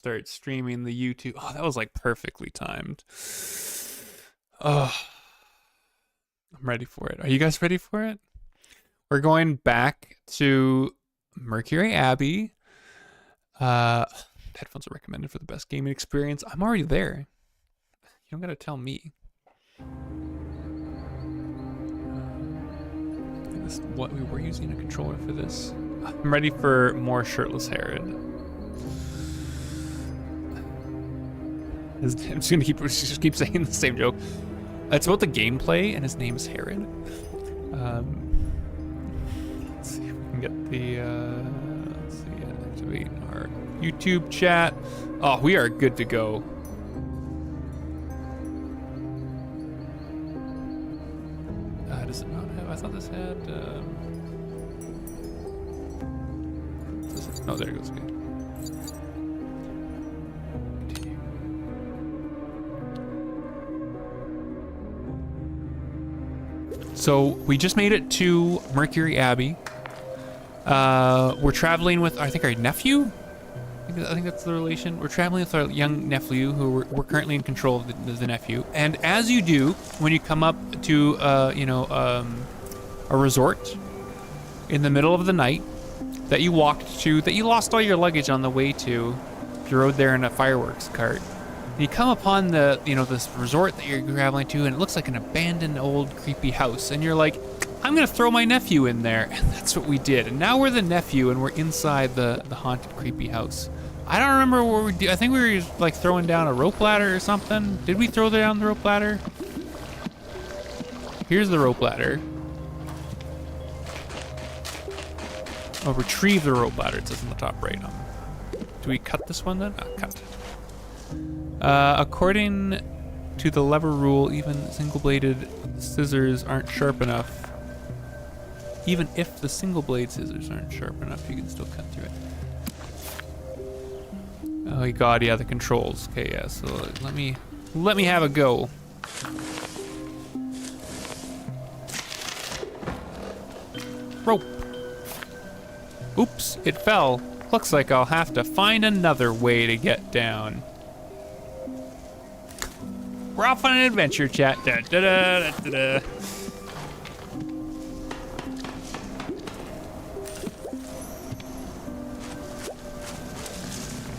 start streaming the YouTube. Oh, that was like perfectly timed. Oh, I'm ready for it. Are you guys ready for it? We're going back to Mercury Abbey. Headphones are recommended for the best gaming experience. I'm already there. You don't gotta tell me. I think this is what we were using a controller for this. I'm ready for more shirtless Herod. I'm just gonna keep saying the same joke. It's about the gameplay, and his name is Herod. Let's see if we can get the. Let's see, activate our YouTube chat. Oh, we are good to go. Does it not have? I thought this had. Oh, there it goes. Okay. So we just made it to Mercury Abbey. We're traveling with, I think, our nephew. I think that's the relation. We're traveling with our young nephew, who we're currently in control of the nephew. And as you do, when you come up to, a resort in the middle of the night that you walked to, that you lost all your luggage on the way to, you rode there in a fireworks cart. You come upon this resort that you're traveling to, and it looks like an abandoned old creepy house. And you're like, I'm gonna throw my nephew in there. And that's what we did. And now we're the nephew, and we're inside the haunted creepy house. I don't remember what we did. I think we were like throwing down a rope ladder or something. Did we throw down the rope ladder? Here's the rope ladder. Oh, retrieve the rope ladder. It says in the top right. Do we cut this one then? Cut. According to the lever rule, even single-bladed scissors aren't sharp enough. Even if the single-blade scissors aren't sharp enough, you can still cut through it. Oh god, yeah, the controls. Okay, yeah. So let me have a go. Rope. Oops, it fell. Looks like I'll have to find another way to get down. We're off on an adventure, chat. Da, da, da, da, da.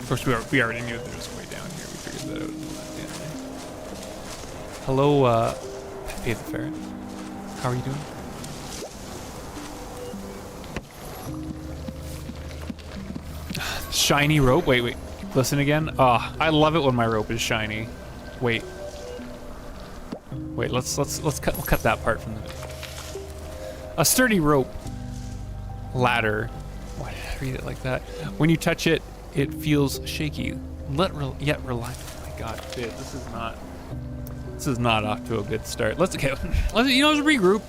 Of course, we already knew there was a way down here. We figured that out. Hello, Pepe the Ferret. How are you doing? Shiny rope. Wait. Listen again. Oh, I love it when my rope is shiny. Wait, let's cut that part from the. A sturdy rope ladder. Why did I read it like that? When you touch it, it feels shaky, yet reliable. Oh my God, dude, this is not off to a good start. Let's regroup.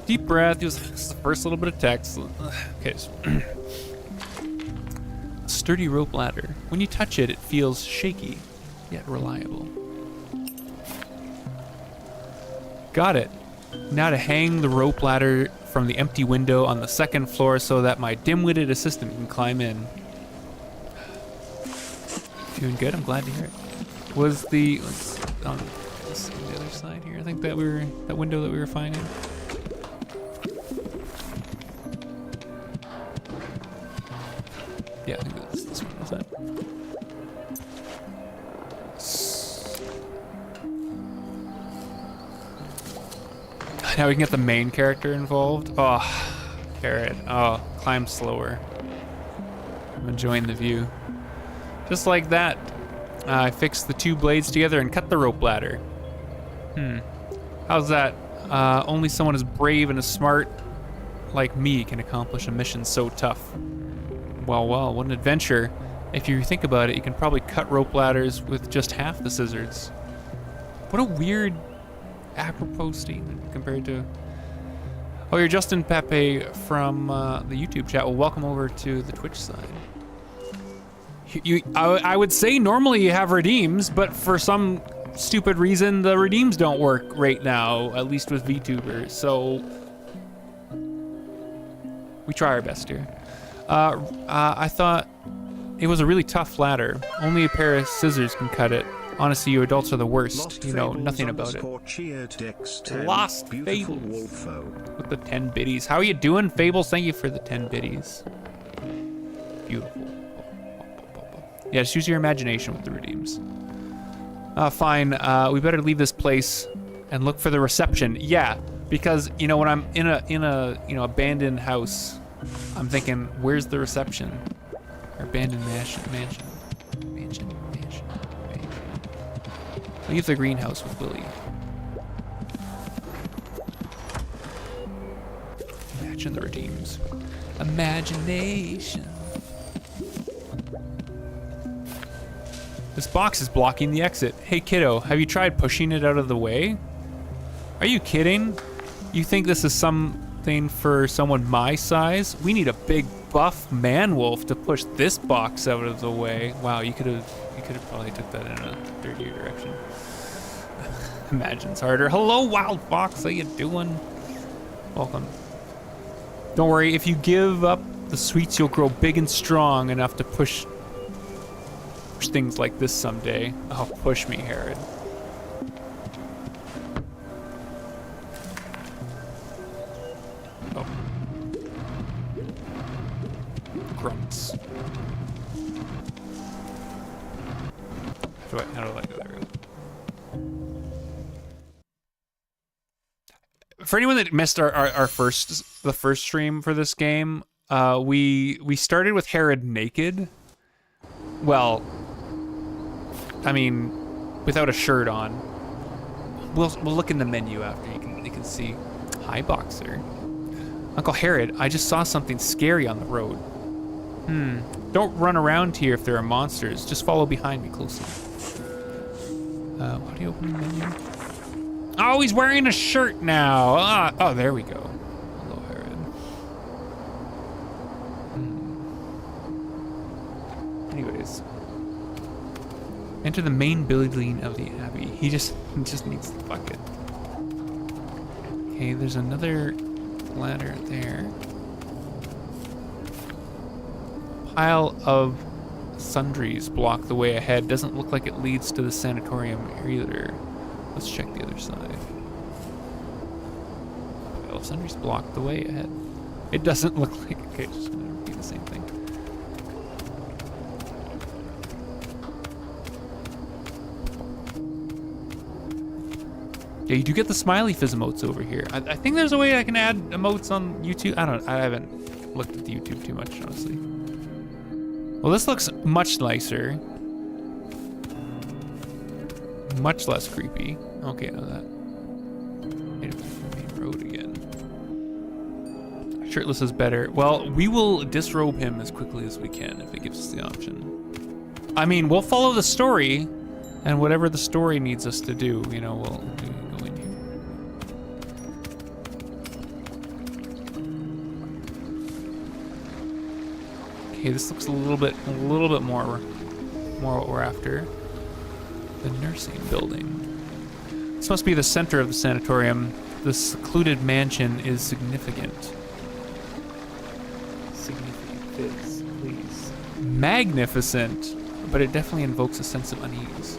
Deep breath. This is the first little bit of text. Okay. So a sturdy rope ladder. When you touch it, it feels shaky, yet reliable. Got it. Now to hang the rope ladder from the empty window on the second floor so that my dim-witted assistant can climb in. Doing good. I'm glad to hear it. Was the on the other side here? I think that window that we were finding. Yeah, I think that's this one. Was that? Now we can get the main character involved. Oh, Carrot. Oh, climb slower. I'm enjoying the view. Just like that, I fixed the two blades together and cut the rope ladder. How's that? Only someone as brave and as smart like me can accomplish a mission so tough. Well, what an adventure. If you think about it, you can probably cut rope ladders with just half the scissors. What a weird apropos statement compared to. Oh, you're Justin Pepe from the YouTube chat. Well, welcome over to the Twitch side. I would say normally you have redeems, but for some stupid reason the redeems don't work right now, at least with VTubers. So we try our best here. I thought It was a really tough ladder. Only a pair of scissors can cut it. Honestly, you adults are the worst. Lost You know Fables nothing about it. Lost Beautiful Fables. Wolfo. With the 10 biddies. How are you doing, Fables? Thank you for the 10 biddies. Beautiful. Yeah, just use your imagination with the redeems. Fine. We better leave this place and look for the reception. Yeah, because you know when I'm in a abandoned house, I'm thinking, where's the reception? Or abandoned mansion. Leave the greenhouse with Willie. Imagine the redeems. Imagination. This box is blocking the exit. Hey kiddo, have you tried pushing it out of the way? Are you kidding? You think this is something for someone my size? We need a big buff man wolf to push this box out of the way. Wow, you could have probably took that in a dirtier direction. Imagine's harder. Hello, Wild Fox. How you doing? Welcome. Don't worry. If you give up the sweets, you'll grow big and strong enough to push things like this someday. Oh, push me, Herod. Oh. Grunts. How do I go there? For anyone that missed the first stream for this game, we started with Herod naked. Well, I mean, without a shirt on. We'll look in the menu after you can see. Hi, Boxer. Uncle Herod, I just saw something scary on the road. Don't run around here if there are monsters. Just follow behind me closely. How do you open the menu? Oh, he's wearing a shirt now. Oh, there we go. Hello, Herod. Anyways. Enter the main building of the Abbey. He just needs the bucket. Okay, there's another ladder there. Pile of sundries block the way ahead. Doesn't look like it leads to the sanatorium either. Let's check the other side. Pile of sundries block the way ahead. It doesn't look like. Okay, it's just gonna be the same thing. Yeah, you do get the smiley fizz emotes over here. I think there's a way I can add emotes on YouTube. I haven't looked at the YouTube too much, honestly. Well, this looks much nicer. Much less creepy. Okay, now that. Made it to the main road again. Shirtless is better. Well, we will disrobe him as quickly as we can if it gives us the option. I mean, we'll follow the story, and whatever the story needs us to do, you know, we'll go in here. Okay, this looks a little bit more what we're after. The nursing building. This must be the center of the sanatorium. The secluded mansion is significant. Significant, please. Magnificent, but it definitely invokes a sense of unease.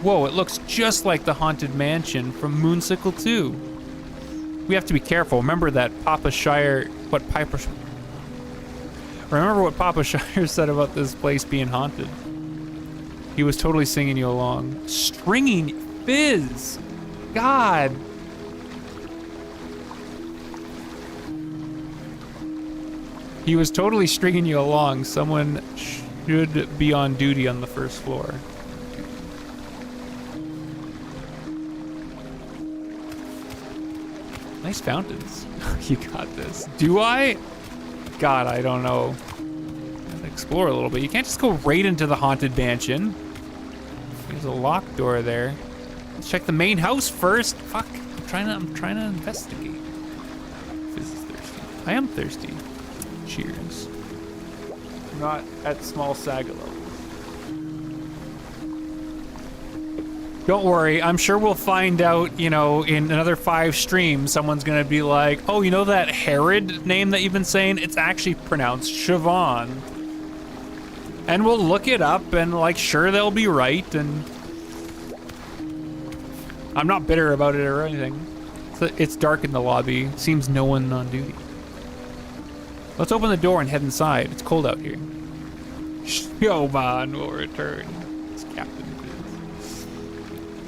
Whoa, it looks just like the haunted mansion from Moonsicle 2. We have to be careful. Remember Papa Shire said about this place being haunted. He was totally singing you along. Stringing Fizz! God! He was totally stringing you along. Someone should be on duty on the first floor. Nice fountains. You got this. Do I? God, I don't know. Gotta explore a little bit. You can't just go right into the haunted mansion. There's a locked door there. Let's check the main house first. Fuck. I'm trying to investigate. Fizz is thirsty. I am thirsty. Cheers. Not at small saga level. Don't worry, I'm sure we'll find out, you know, in another 5 streams, someone's gonna be like, oh, you know that Herod name that you've been saying? It's actually pronounced Siobhan. And we'll look it up and like, sure, they'll be right. And I'm not bitter about it or anything. It's dark in the lobby. Seems no one on duty. Let's open the door and head inside. It's cold out here. Siobhan will return. It's Captain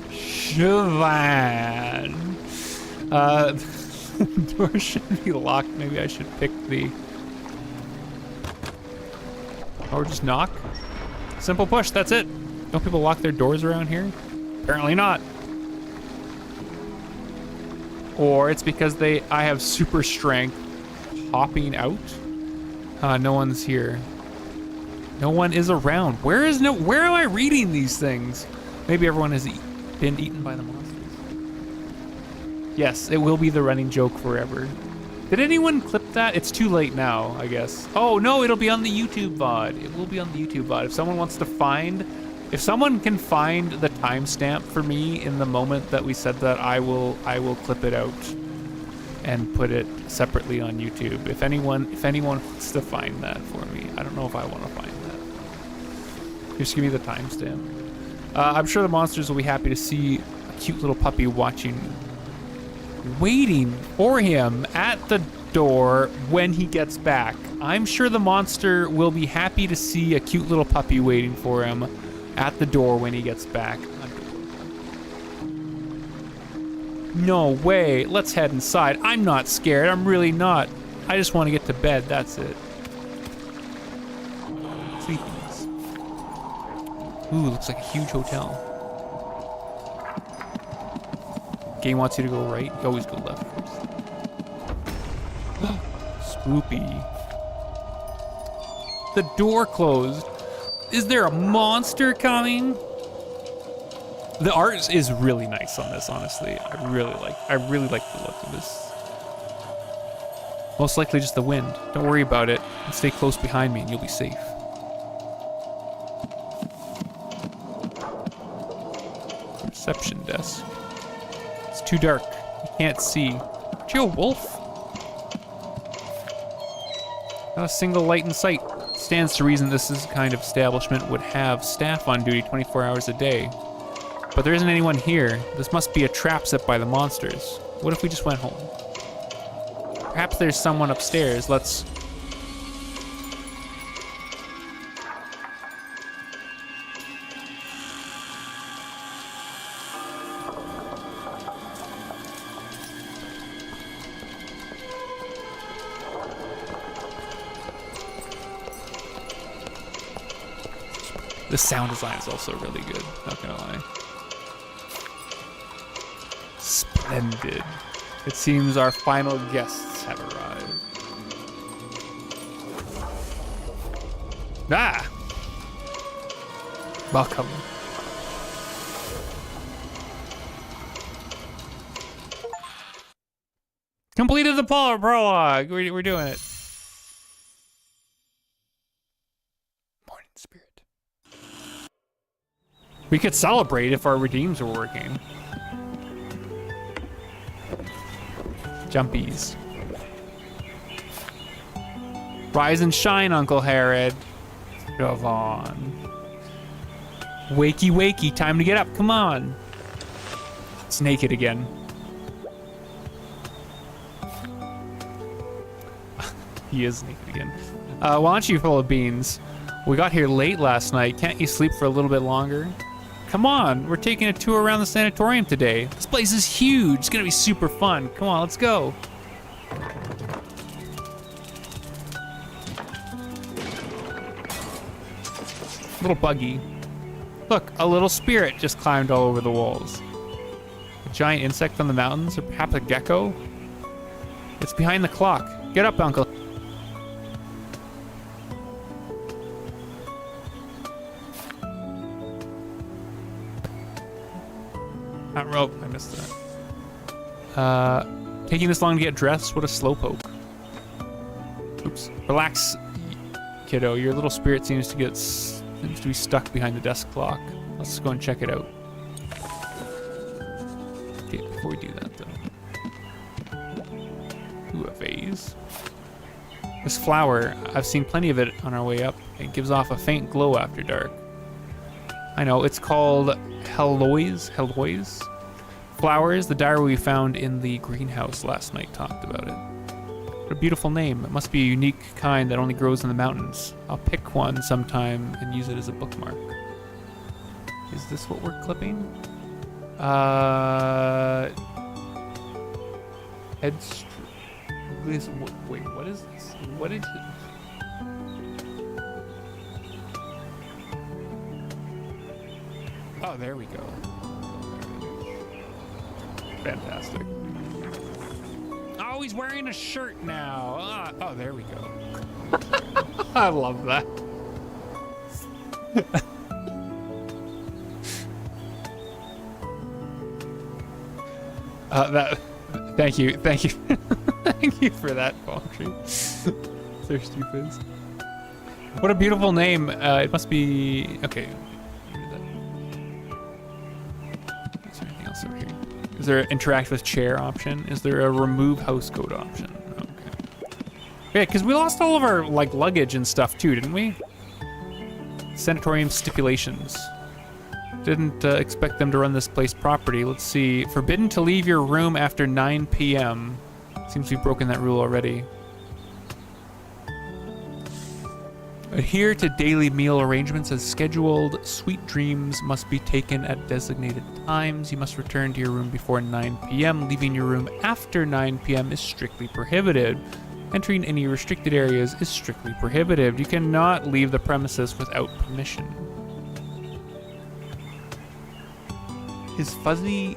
Siobhan. The door should be locked. Maybe I should pick the... Or just knock. Simple push, that's it. Don't people lock their doors around here? Apparently not. Or it's because I have super strength hopping out. No one's here. No one is around. Where am I reading these things? Maybe everyone has been eaten by the monsters. Yes, it will be the running joke forever. Did anyone clip that? It's too late now, I guess. Oh no, it'll be on the YouTube VOD. It will be on the YouTube VOD. If someone can find the timestamp for me in the moment that we said that, I will clip it out and put it separately on YouTube. If anyone wants to find that for me, I don't know if I want to find that. Just give me the timestamp. I'm sure the monsters will be happy to see a cute little puppy waiting for him at the door when he gets back. I'm sure the monster will be happy to see a cute little puppy waiting for him at the door when he gets back. No way. Let's head inside. I'm not scared. I'm really not. I just want to get to bed. That's it. Sleepiness. Ooh, looks like a huge hotel. Game wants you to go right. You always go left first. Spoopy. The door closed. Is there a monster coming? The art is really nice on this, honestly. I really like the look of this. Most likely just the wind. Don't worry about it. And stay close behind me and you'll be safe. Reception desk. It's too dark. You can't see. Aren't you a wolf? Not a single light in sight. Stands to reason this is the kind of establishment would have staff on duty 24 hours a day. But there isn't anyone here. This must be a trap set by the monsters. What if we just went home? Perhaps there's someone upstairs. Let's... The sound design is also really good, not gonna lie. Splendid. It seems our final guests have arrived. Ah! Welcome. Completed the prologue. We're doing it. Morning spirit. We could celebrate if our redeems were working. Jumpies. Rise and shine, Uncle Herod. Go on. Wakey, wakey, time to get up, come on. It's naked again. He is naked again. Why don't you full of beans? We got here late last night. Can't you sleep for a little bit longer? Come on, we're taking a tour around the sanatorium today. This place is huge. It's gonna be super fun. Come on, let's go. Little buggy. Look, a little spirit just climbed all over the walls. A giant insect on the mountains, or perhaps a gecko? It's behind the clock. Get up, Uncle. Oh, I missed that. Taking this long to get dressed? What a slowpoke. Oops. Relax, kiddo. Your little spirit seems to be stuck behind the desk clock. Let's go and check it out. Okay, before we do that though. Ooh, a vase. This flower, I've seen plenty of it on our way up. It gives off a faint glow after dark. I know, it's called Heloise. Heloise? Flowers, the diary we found in the greenhouse last night talked about it. What a beautiful name. It must be a unique kind that only grows in the mountains. I'll pick one sometime and use it as a bookmark. Is this what we're clipping? Wait, what is this? What is it? Oh, there we go. Fantastic. Oh, he's wearing a shirt now. Oh, there we go. I love that. Thank you. Thank you for that poetry. Thirsty Fizz. What a beautiful name. It must be... Okay. Is there anything else over here? Is there an interact with chair option? Is there a remove house code option? Okay. Yeah, because we lost all of our luggage and stuff too, didn't we? Sanatorium stipulations. Didn't expect them to run this place property. Let's see. Forbidden to leave your room after 9 p.m. Seems we've broken that rule already. Adhere to daily meal arrangements as scheduled. Sweet dreams must be taken at designated times. You must return to your room before 9 p.m. Leaving your room after 9 p.m. is strictly prohibited. Entering any restricted areas is strictly prohibited. You cannot leave the premises without permission. Is Fuzzy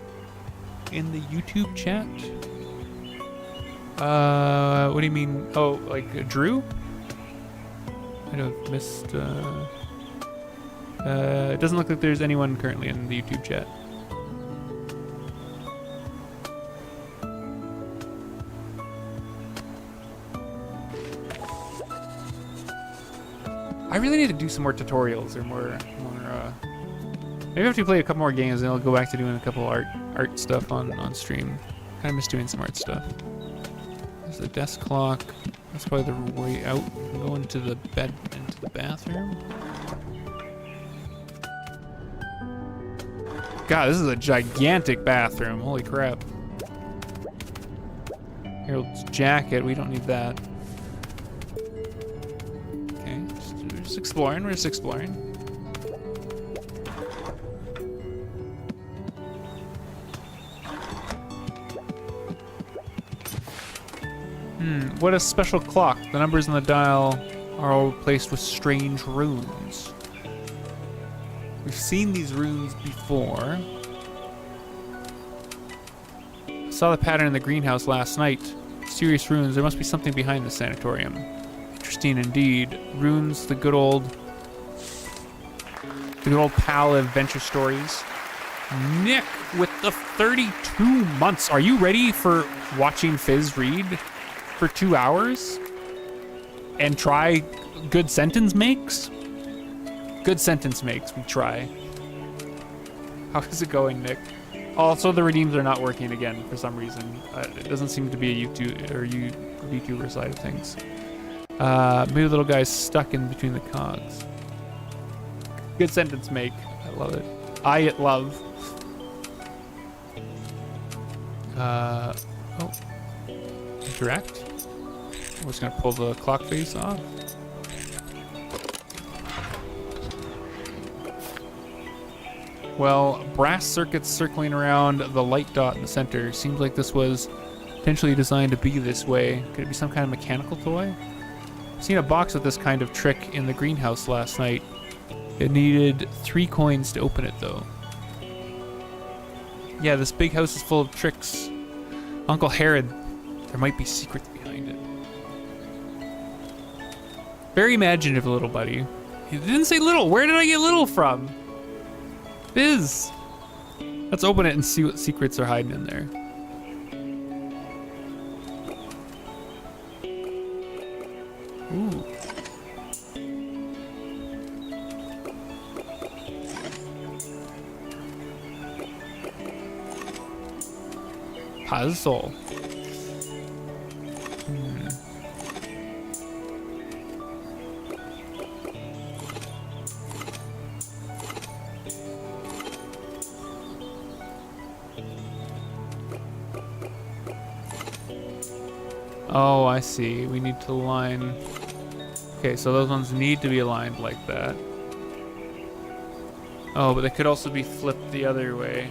in the YouTube chat? What do you mean? Oh, like Drew? I have missed, it doesn't look like there's anyone currently in the YouTube chat. I really need to do some more tutorials or more maybe after we play a couple more games, then I'll go back to doing a couple art stuff on stream. Kind of miss doing some art stuff. There's the desk clock. That's probably the way out. I'm going to the bed, into the bathroom. God, this is a gigantic bathroom. Holy crap. Harold's jacket. We don't need that. Okay, we're just exploring. We're just exploring. What a special clock. The numbers on the dial are all placed with strange runes. We've seen these runes before. I saw the pattern in the greenhouse last night. Mysterious runes. There must be something behind the sanatorium. Interesting indeed. Runes, the good old pal adventure stories. Nick with the 32 months. Are you ready for watching Fizz read for 2 hours and try good sentence makes? Good sentence makes, we try. How is it going, Nick? Also, the redeems are not working again for some reason. It doesn't seem to be a YouTube or VTuber side of things. Maybe the little guy's stuck in between the cogs. Good sentence make. I love it. I love. Oh. Interact. We're just gonna pull the clock face off. Well, brass circuits circling around the light dot in the center. Seems like this was potentially designed to be this way. Could it be some kind of mechanical toy? I've seen a box with this kind of trick in the greenhouse last night. It needed 3 coins to open it, though. Yeah, this big house is full of tricks. Uncle Herod, there might be secrets behind it. Very imaginative, little buddy. He didn't say little. Where did I get little from? Fizz. Let's open it and see what secrets are hiding in there. Ooh. Puzzle. Oh, I see. We need to line... Okay, so those ones need to be aligned like that. Oh, but they could also be flipped the other way.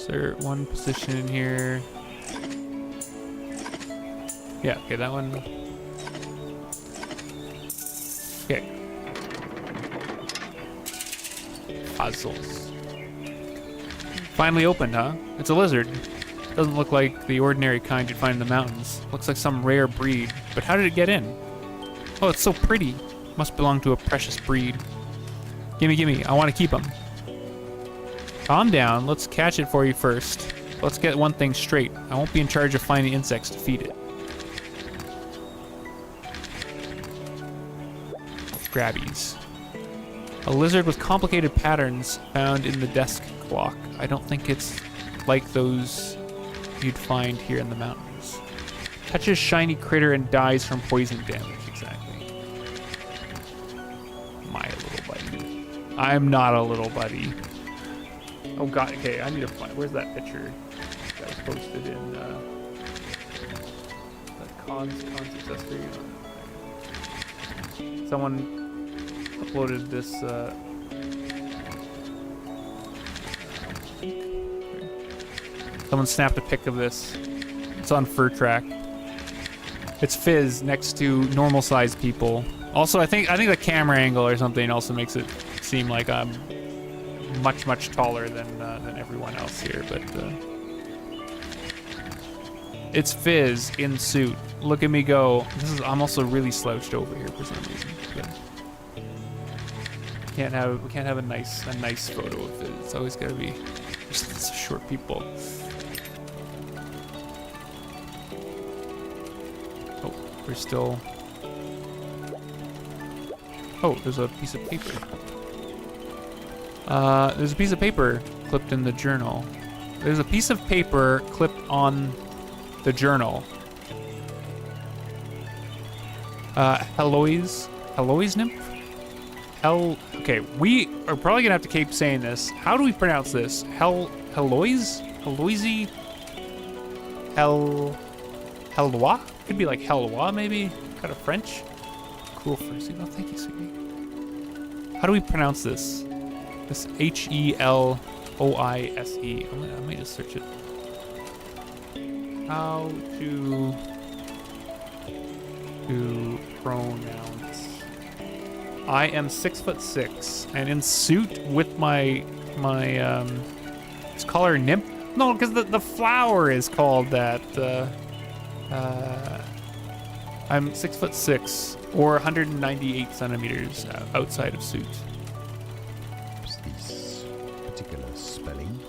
Insert one position in here. Yeah, okay, that one. Okay. Puzzles. Finally opened, huh? It's a lizard. Doesn't look like the ordinary kind you'd find in the mountains. Looks like some rare breed. But how did it get in? Oh, it's so pretty. Must belong to a precious breed. Gimme, gimme. I want to keep them. Calm down. Let's catch it for you first. Let's get one thing straight. I won't be in charge of finding insects to feed it. Grabbies. A lizard with complicated patterns found in the desk clock. I don't think it's like those you'd find here in the mountains. Touches shiny critter and dies from poison damage. Exactly. My little buddy. I'm not a little buddy. Oh god, okay, I need to find... Where's that picture that was posted in that Con's success video? Someone uploaded this someone snapped a pic of this. It's on Fur Track. It's Fizz next to normal sized people. Also, I think the camera angle or something also makes it seem like I'm much taller than everyone else here, but it's Fizz in suit. Look at me go. I'm also really slouched over here for some reason. But we can't have a nice photo of Fizz. It's always got to be just short people. Oh, we're still. Oh, there's a piece of paper. There's a piece of paper clipped in the journal. There's a piece of paper clipped on the journal. Heloise nymph? Okay, we are probably gonna have to keep saying this. How do we pronounce this? Heloise? Hellois? Could be like Hellois, maybe? Kind of French? Cool phrasing. Oh, thank you, sweetie. How do we pronounce this? This Heloise. I might just search it. How to pronounce. I am 6'6" and in suit with my let's call her nymph. No, because the flower is called that. I'm 6'6" or 198 centimeters outside of suit. This particular spelling,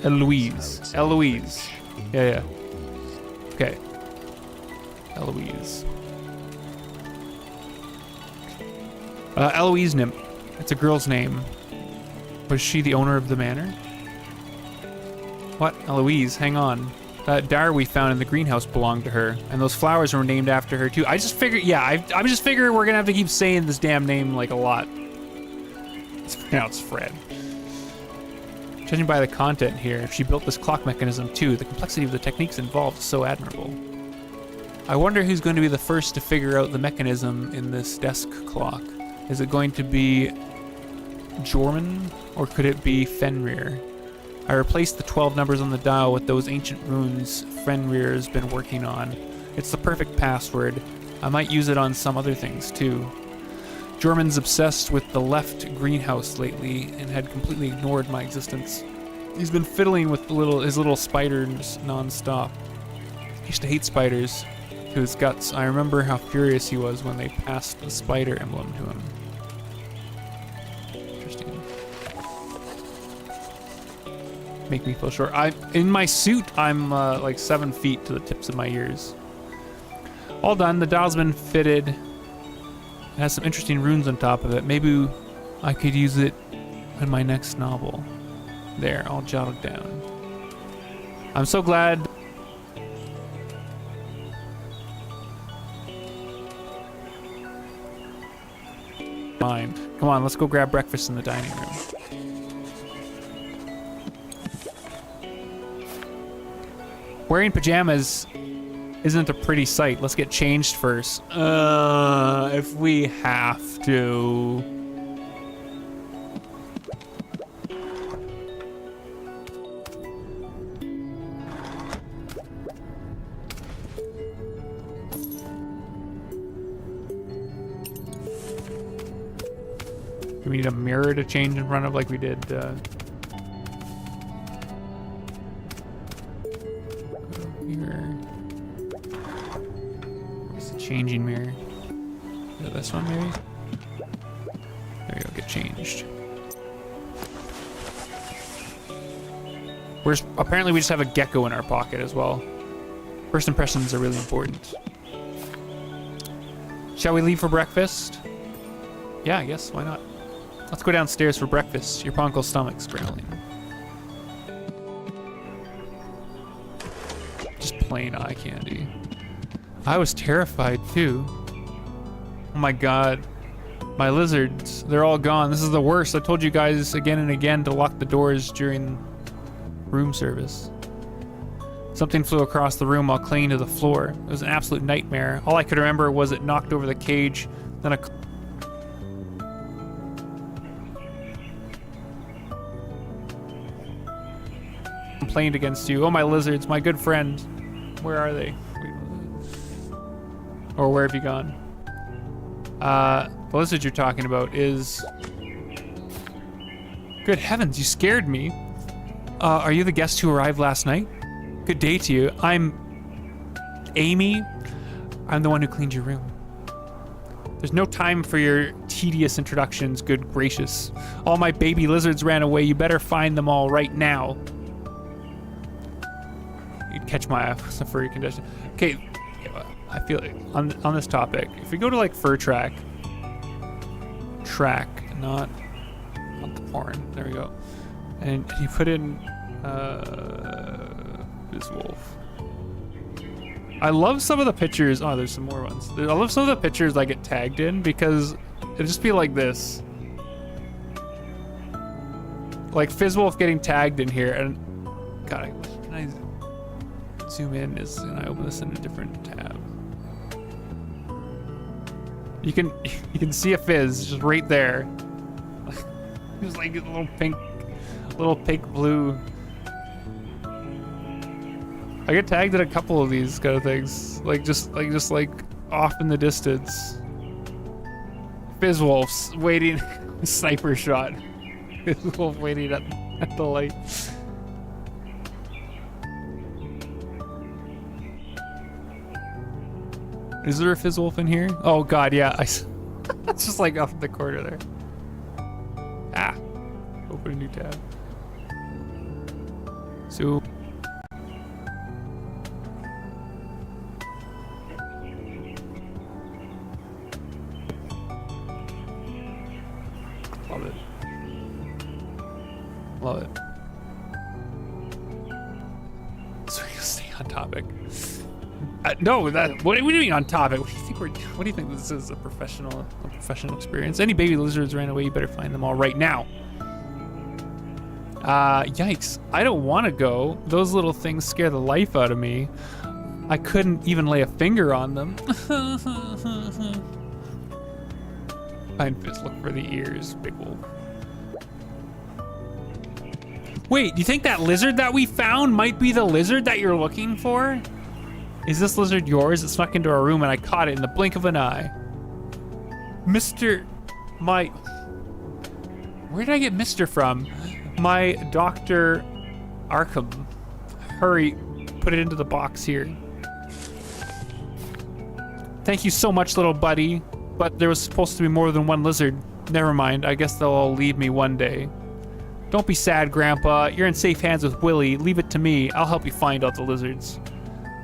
Eloise. Eloise. Yeah. Okay. Eloise. Eloise nymph. It's a girl's name. Was she the owner of the manor? What? Eloise, hang on. That dyer we found in the greenhouse belonged to her, and those flowers were named after her too. I just figured, yeah, I'm just figuring we're gonna have to keep saying this damn name like a lot. It's pronounced Fred. Judging by the content here, if she built this clock mechanism too, the complexity of the techniques involved is so admirable. I wonder who's going to be the first to figure out the mechanism in this desk clock. Is it going to be Jorman, or could it be Fenrir? I replaced the 12 numbers on the dial with those ancient runes Fenrir's been working on. It's the perfect password. I might use it on some other things too. Jorman's obsessed with the left greenhouse lately and had completely ignored my existence. He's been fiddling with his little spiders non-stop. He used to hate spiders to his guts. I remember how furious he was when they passed the spider emblem to him. Interesting. make me feel short. In my suit, I'm like 7 feet to the tips of my ears. All done. The dial's been fitted. It has some interesting runes on top of it. Maybe I could use it in my next novel. There, I'll jot it down. I'm so glad. Fine. Come on, let's go grab breakfast in the dining room. Wearing pajamas isn't a pretty sight. Let's get changed first. If we have to. Do we need a mirror to change in front of like we did? Mirror. Where's the changing mirror? Is it this one maybe? There you go, get changed. Apparently we just have a gecko in our pocket as well. First impressions are really important. Shall we leave for breakfast? Yeah, I guess, why not? Let's go downstairs for breakfast. Your uncle's stomach's growling. Just plain eye candy. I was terrified too. Oh my god. My lizards, they're all gone. This is the worst. I told you guys again and again to lock the doors during room service. Something flew across the room while clinging to the floor. It was an absolute nightmare. All I could remember was it knocked over the cage, then a complained against you. Oh, my lizards, my good friend. Where are they? Or where have you gone? The lizard you're talking about is... Good heavens, you scared me. Are you the guest who arrived last night? Good day to you. I'm Amy. I'm the one who cleaned your room. There's no time for your tedious introductions, good gracious. All my baby lizards ran away. You better find them all right now. You'd catch my furry condition. Okay, I feel like on this topic, if we go to like fur track, not the porn. There we go. And you put in this wolf. I love some of the pictures. Oh, there's some more ones. I love some of the pictures I get tagged in because it'll just be like this. Like Fizzwolf getting tagged in here, and God, can I zoom in? And I open this in a different tab. You can see a Fizz just right there. It's like a little pink blue. I get tagged at a couple of these kind of things, like just off in the distance. Fizzwolf's waiting, sniper shot. Fizzwolf waiting at the light. Is there a Fizzwolf in here? Oh god, yeah. It's just like off in the corner there. Ah, open a new tab. So. Love it. Love it. So we stay on topic. No, what do you mean on topic? What do you think this is a professional experience? Any baby lizards ran away, you better find them all right now. Yikes. I don't want to go. Those little things scare the life out of me. I couldn't even lay a finger on them. Find Fizz, look for the ears, big wolf. Wait, do you think that lizard that we found might be the lizard that you're looking for? Is this lizard yours? It snuck into our room and I caught it in the blink of an eye. Where did I get Mr. from? My Dr. Arkham. Hurry, put it into the box here. Thank you so much, little buddy. But there was supposed to be more than one lizard. Never mind, I guess they'll all leave me one day. Don't be sad, Grandpa. You're in safe hands with Willie. Leave it to me. I'll help you find out the lizards.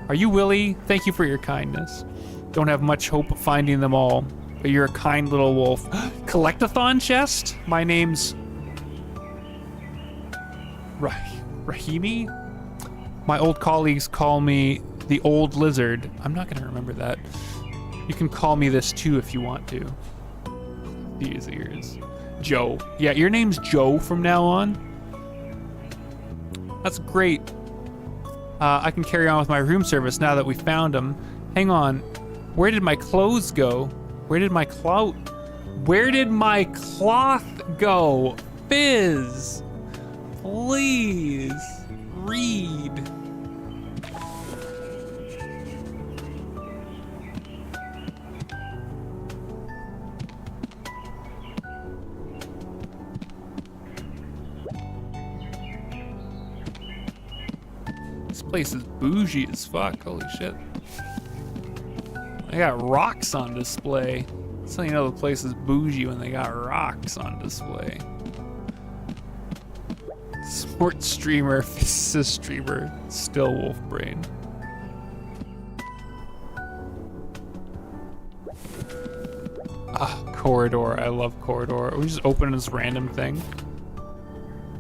Are you Willie? Thank you for your kindness. Don't have much hope of finding them all, but you're a kind little wolf. Collectathon chest? My name's... Rahimi? My old colleagues call me the Old Lizard. I'm not gonna remember that. You can call me this too if you want to. These ears. Joe. Yeah, your name's Joe from now on. That's great. I can carry on with my room service now that we found them. Hang on. Where did my clothes go? Where did my cloth go? Fizz. Please. Read. This place is bougie as fuck. Holy shit. They got rocks on display. That's how you know the place is bougie, when they got rocks on display. Sports streamer, physicist streamer, still wolf brain. Ah, corridor. I love corridor. We just open this random thing.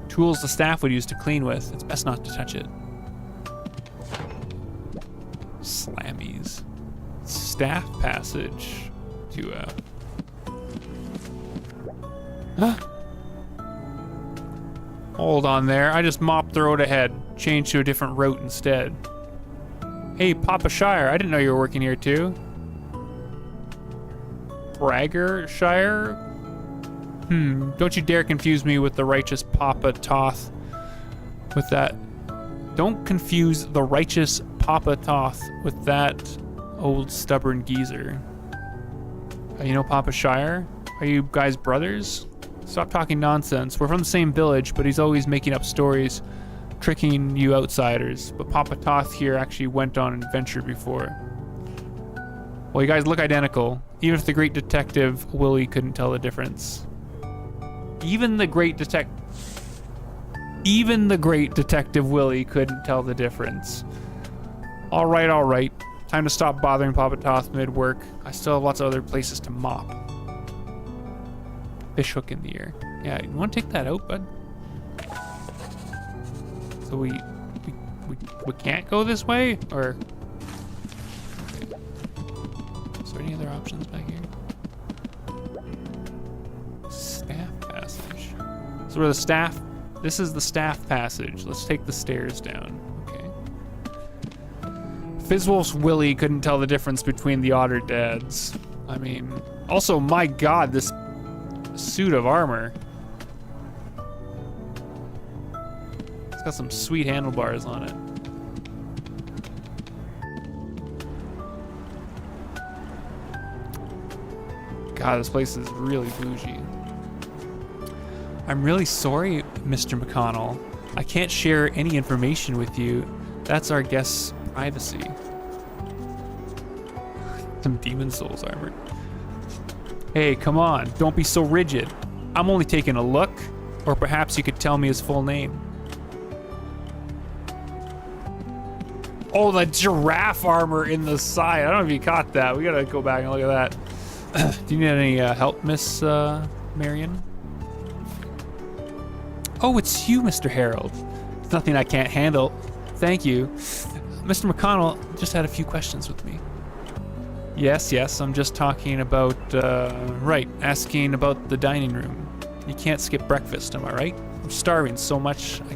Tools the staff would use to clean with. It's best not to touch it. Slammies. Staff passage to Huh? Hold on there. I just mopped the road ahead. Changed to a different route instead. Hey, Papa Shire. I didn't know you were working here too. Bragger Shire? Don't you dare confuse me with the righteous Papa Toth with that. Don't confuse the righteous Papa Toth with that old stubborn geezer. You know Papa Shire? Are you guys brothers? Stop talking nonsense. We're from the same village, but he's always making up stories, tricking you outsiders. But Papa Toth here actually went on an adventure before. Well, you guys look identical. Even if the great detective Willie couldn't tell the difference. Even the great detective Willie couldn't tell the difference. All right. Time to stop bothering Papa Toth mid-work. I still have lots of other places to mop. Fish hook in the ear. Yeah, you want to take that out, bud? So we can't go this way, or? Okay. Is there any other options back here? Staff passage. So we're the staff. This is the staff passage. Let's take the stairs down. Okay. Fizzwolf's Willie couldn't tell the difference between the otter dads. I mean, also, my God, this suit of armor. It's got some sweet handlebars on it. God, this place is really bougie. I'm really sorry, Mr. McConnell. I can't share any information with you. That's our guest's privacy. Some Demon Souls armor. Hey, come on, don't be so rigid. I'm only taking a look, or perhaps you could tell me his full name. Oh, the giraffe armor in the side. I don't know if you caught that. We gotta go back and look at that. Do you need any help, Miss Marion? Oh, it's you, Mr. Harold. It's nothing I can't handle. Thank you. Mr. McConnell just had a few questions with me. Yes, I'm just talking about, asking about the dining room. You can't skip breakfast, am I right? I'm starving so much I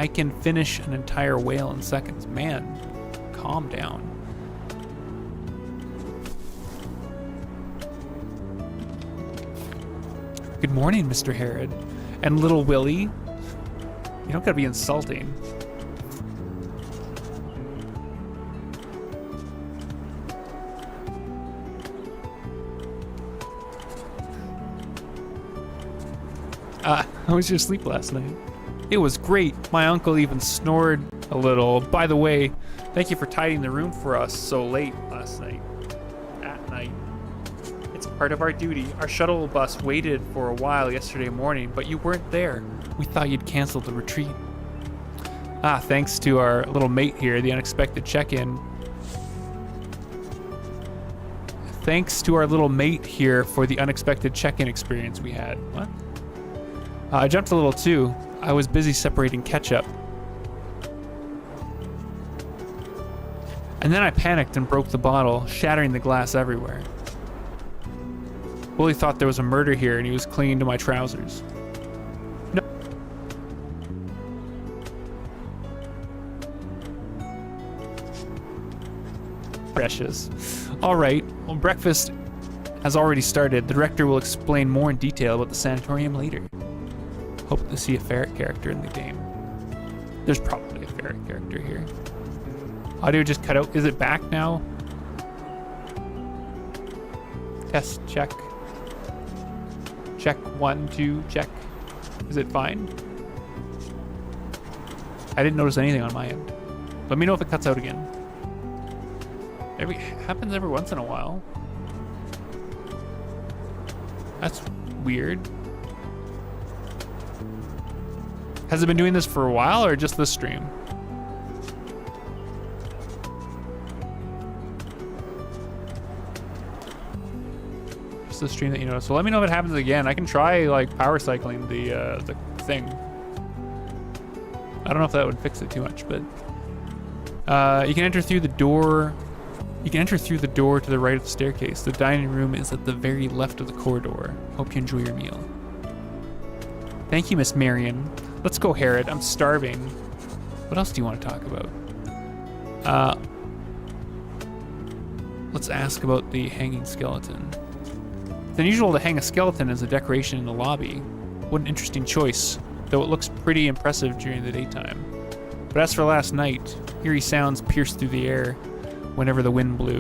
can finish an entire whale in seconds. Man, calm down. Good morning, Mr. Herod. And little Willie. You don't gotta be insulting. How was your sleep last night? It was great. My uncle even snored a little. By the way, thank you for tidying the room for us so late last night. At night. It's part of our duty. Our shuttle bus waited for a while yesterday morning, but you weren't there. We thought you'd canceled the retreat. Ah, thanks to our little mate here, the unexpected check-in. Thanks to our little mate here for the unexpected check-in experience we had. What? I jumped a little too. I was busy separating ketchup. And then I panicked and broke the bottle, shattering the glass everywhere. Willie thought there was a murder here and he was clinging to my trousers. No. Precious. All right, well, breakfast has already started. The director will explain more in detail about the sanatorium later. Hope to see a ferret character in the game. There's probably a ferret character here. Audio just cut out. Is it back now? Test check. Check 1, 2, check. Is it fine? I didn't notice anything on my end. Let me know if it cuts out again. Happens every once in a while. That's weird. Has it been doing this for a while or just this stream? Just the stream that you know. So let me know if it happens again. I can try like power cycling the thing. I don't know if that would fix it too much, but you can enter through the door. You can enter through the door to the right of the staircase. The dining room is at the very left of the corridor. Hope you enjoy your meal. Thank you, Miss Marion. Let's go, Herod. I'm starving. What else do you want to talk about? Let's ask about the hanging skeleton. It's unusual to hang a skeleton as a decoration in the lobby. What an interesting choice, though it looks pretty impressive during the daytime. But as for last night, eerie sounds pierced through the air whenever the wind blew,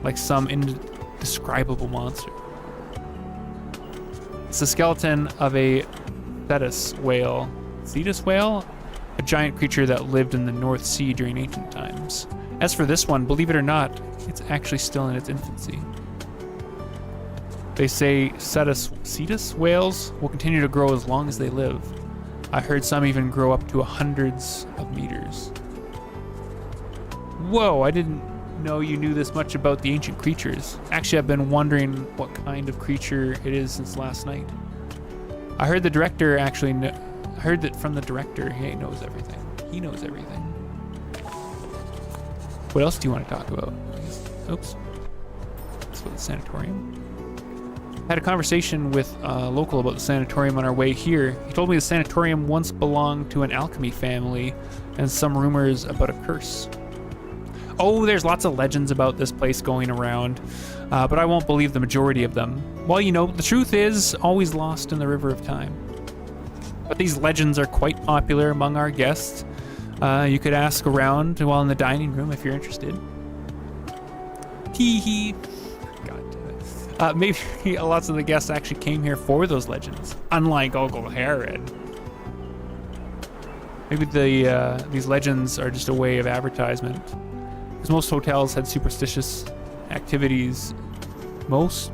like some indescribable monster. It's the skeleton of a Thetis whale. Thetis whale? A giant creature that lived in the North Sea during ancient times. As for this one, believe it or not, it's actually still in its infancy. They say Cetus whales will continue to grow as long as they live. I heard some even grow up to hundreds of meters. Whoa, I didn't know you knew this much about the ancient creatures. Actually, I've been wondering what kind of creature it is since last night. I heard the director I heard that from the director. He knows everything. He knows everything. What else do you want to talk about? Oops. That's about the sanatorium. I had a conversation with a local about the sanatorium on our way here. He told me the sanatorium once belonged to an alchemy family and some rumors about a curse. Oh, there's lots of legends about this place going around, but I won't believe the majority of them. Well, you know, the truth is always lost in the river of time. But these legends are quite popular among our guests. You could ask around while in the dining room if you're interested. Hee hee. God damn it. Maybe lots of the guests actually came here for those legends, unlike Uncle Herod. Maybe these legends are just a way of advertisement. Because most hotels had superstitious activities.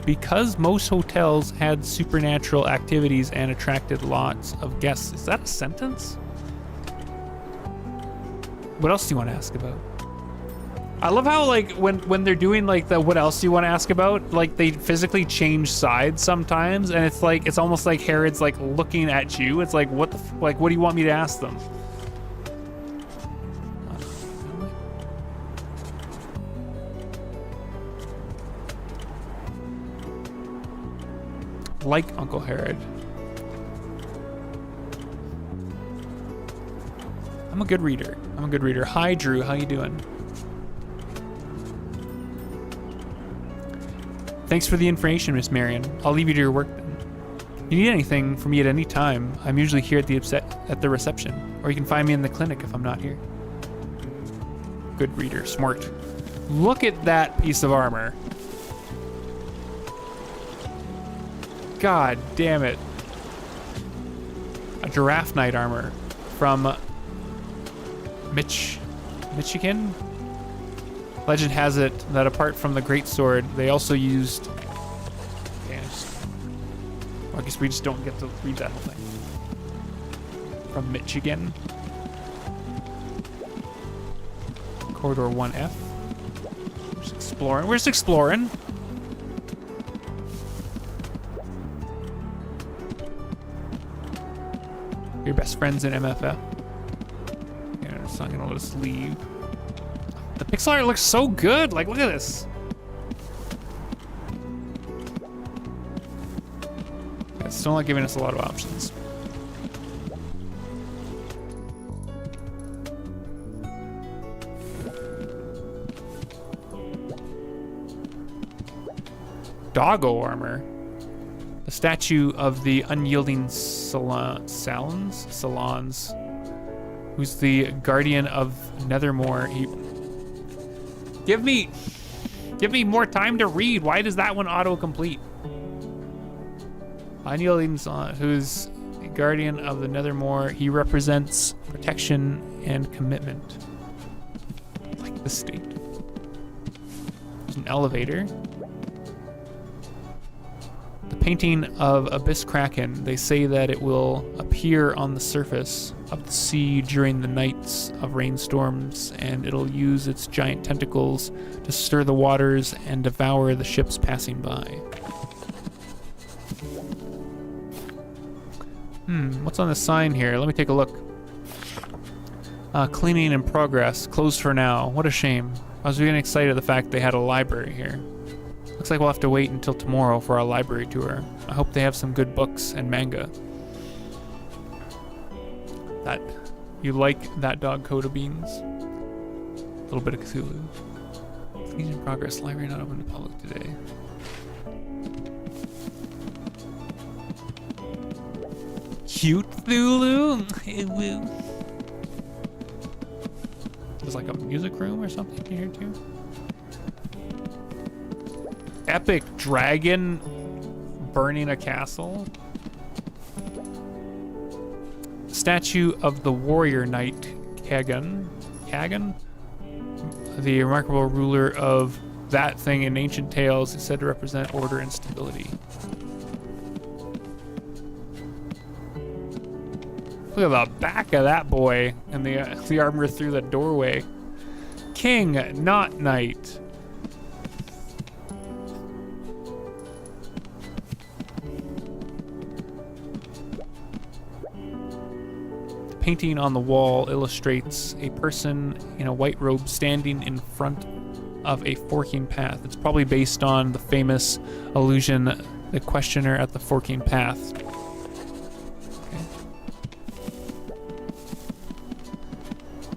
Because most hotels had supernatural activities and attracted lots of guests. Is that a sentence? What else do you want to ask about? I love how like when they're doing like the what else do you want to ask about, like they physically change sides sometimes, and it's like it's almost like Herod's like looking at you. It's like what what do you want me to ask them? Like Uncle Herod. I'm a good reader. Hi, Drew. How you doing? Thanks for the information, Miss Marion. I'll leave you to your work then. If you need anything from me at any time, I'm usually here at the reception, or you can find me in the clinic if I'm not here. Good reader. Smart. Look at that piece of armor. God damn it. A giraffe knight armor from Michigan? Legend has it that apart from the great sword, they also used I guess we just don't get to read that whole thing. From Michigan. Corridor 1F. We're just exploring. We're just exploring. Your best friends in MFF. Yeah, it's not gonna let us leave. The pixel art looks so good. Like, look at this. It's still not giving us a lot of options. Doggo armor. The statue of the unyielding Salons, who's the guardian of Nethermore. Give me more time to read. Why does that one auto-complete? Unyielding Salon, who's the guardian of the Nethermore. He represents protection and commitment. Like the state. There's an elevator. Painting of Abyss Kraken. They say that it will appear on the surface of the sea during the nights of rainstorms, and it'll use its giant tentacles to stir the waters and devour the ships passing by. What's on the sign here? Let me take a look. Cleaning in progress. Closed for now. What a shame. I was really excited at the fact they had a library here. Looks like we'll have to wait until tomorrow for our library tour. I hope they have some good books and manga. That, you like that dog coat of beans? A little bit of Cthulhu. Cleaning in progress. Library not open to public today. Cute Cthulhu? There's like a music room or something in here too. Epic dragon burning a castle. Statue of the warrior knight Kagan, the remarkable ruler of that thing in ancient tales, is said to represent order and stability. Look at the back of that boy and the armor through the doorway. King, not knight. Painting on the wall illustrates a person in a white robe standing in front of a forking path. It's probably based on the famous illusion, The Questioner at the Forking Path.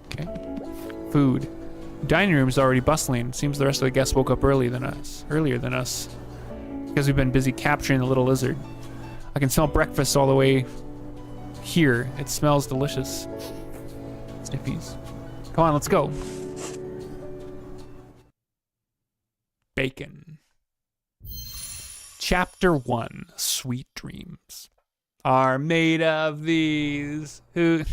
Okay. Food. Dining room is already bustling. Seems the rest of the guests woke up earlier than us, because we've been busy capturing the little lizard. I can smell breakfast all the way here. It smells delicious. Sniffies. Come on, let's go. Bacon. Chapter 1. Sweet dreams are made of these. Who?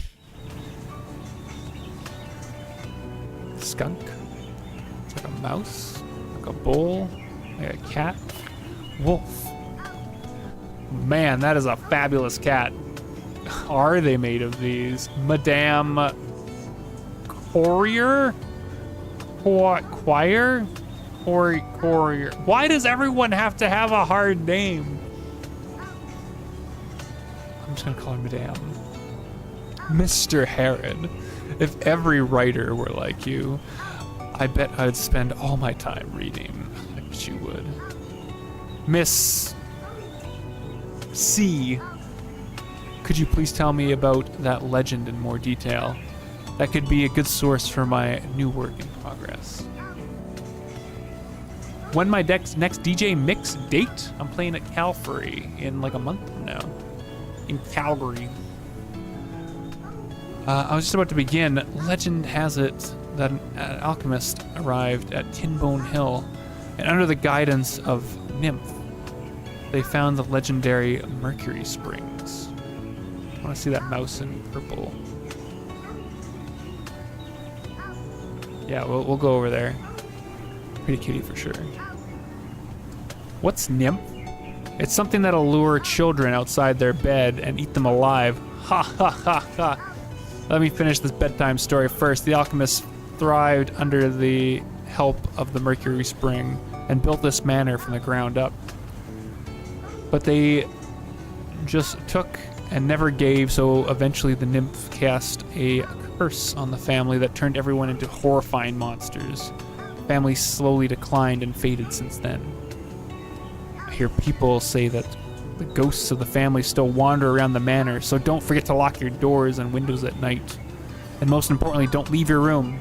Skunk. It's like a mouse. Like a bull. Like a cat. Wolf. Man, that is a fabulous cat. Are they made of these? Madame Courier? Choir? Courier. Why does everyone have to have a hard name? I'm just gonna call her Madame. Mr. Herod. If every writer were like you, I bet I'd spend all my time reading. I bet you would. Miss C. Could you please tell me about that legend in more detail? That could be a good source for my new work in progress. When my next DJ mix date? I'm playing at Calvary in like a month from now. In Calgary. I was just about to begin. Legend has it that an alchemist arrived at Tinbone Hill, and under the guidance of Nymph, they found the legendary Mercury Springs. I want to see that mouse in purple. Yeah, we'll go over there. Pretty kitty for sure. What's Nymph? It's something that'll lure children outside their bed and eat them alive. Ha ha ha ha. Let me finish this bedtime story first. The alchemists thrived under the help of the Mercury spring and built this manor from the ground up. But they just took and never gave, so eventually the nymph cast a curse on the family that turned everyone into horrifying monsters. The family slowly declined and faded since then. I hear people say that the ghosts of the family still wander around the manor, so don't forget to lock your doors and windows at night. And most importantly, don't leave your room.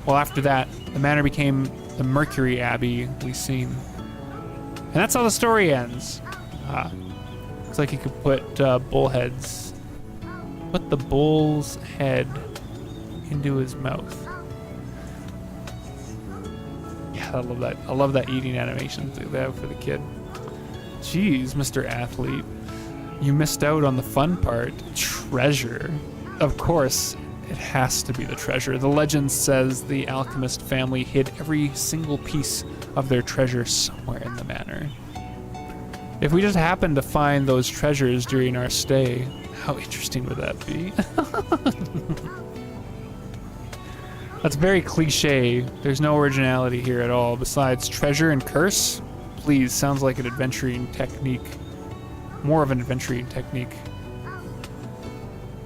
Well, after that, the manor became the Mercury Abbey we've seen. And that's how the story ends. Looks like you could put bullheads. Put the bull's head into his mouth. Yeah, I love that. I love that eating animation they have for the kid. Jeez, Mr. Athlete. You missed out on the fun part. Treasure. Of course, it has to be the treasure. The legend says the alchemist family hid every single piece of their treasure somewhere in the manor. If we just happened to find those treasures during our stay, how interesting would that be? That's very cliche. There's no originality here at all. Besides treasure and curse, please, sounds like an adventuring technique. More of an adventuring technique.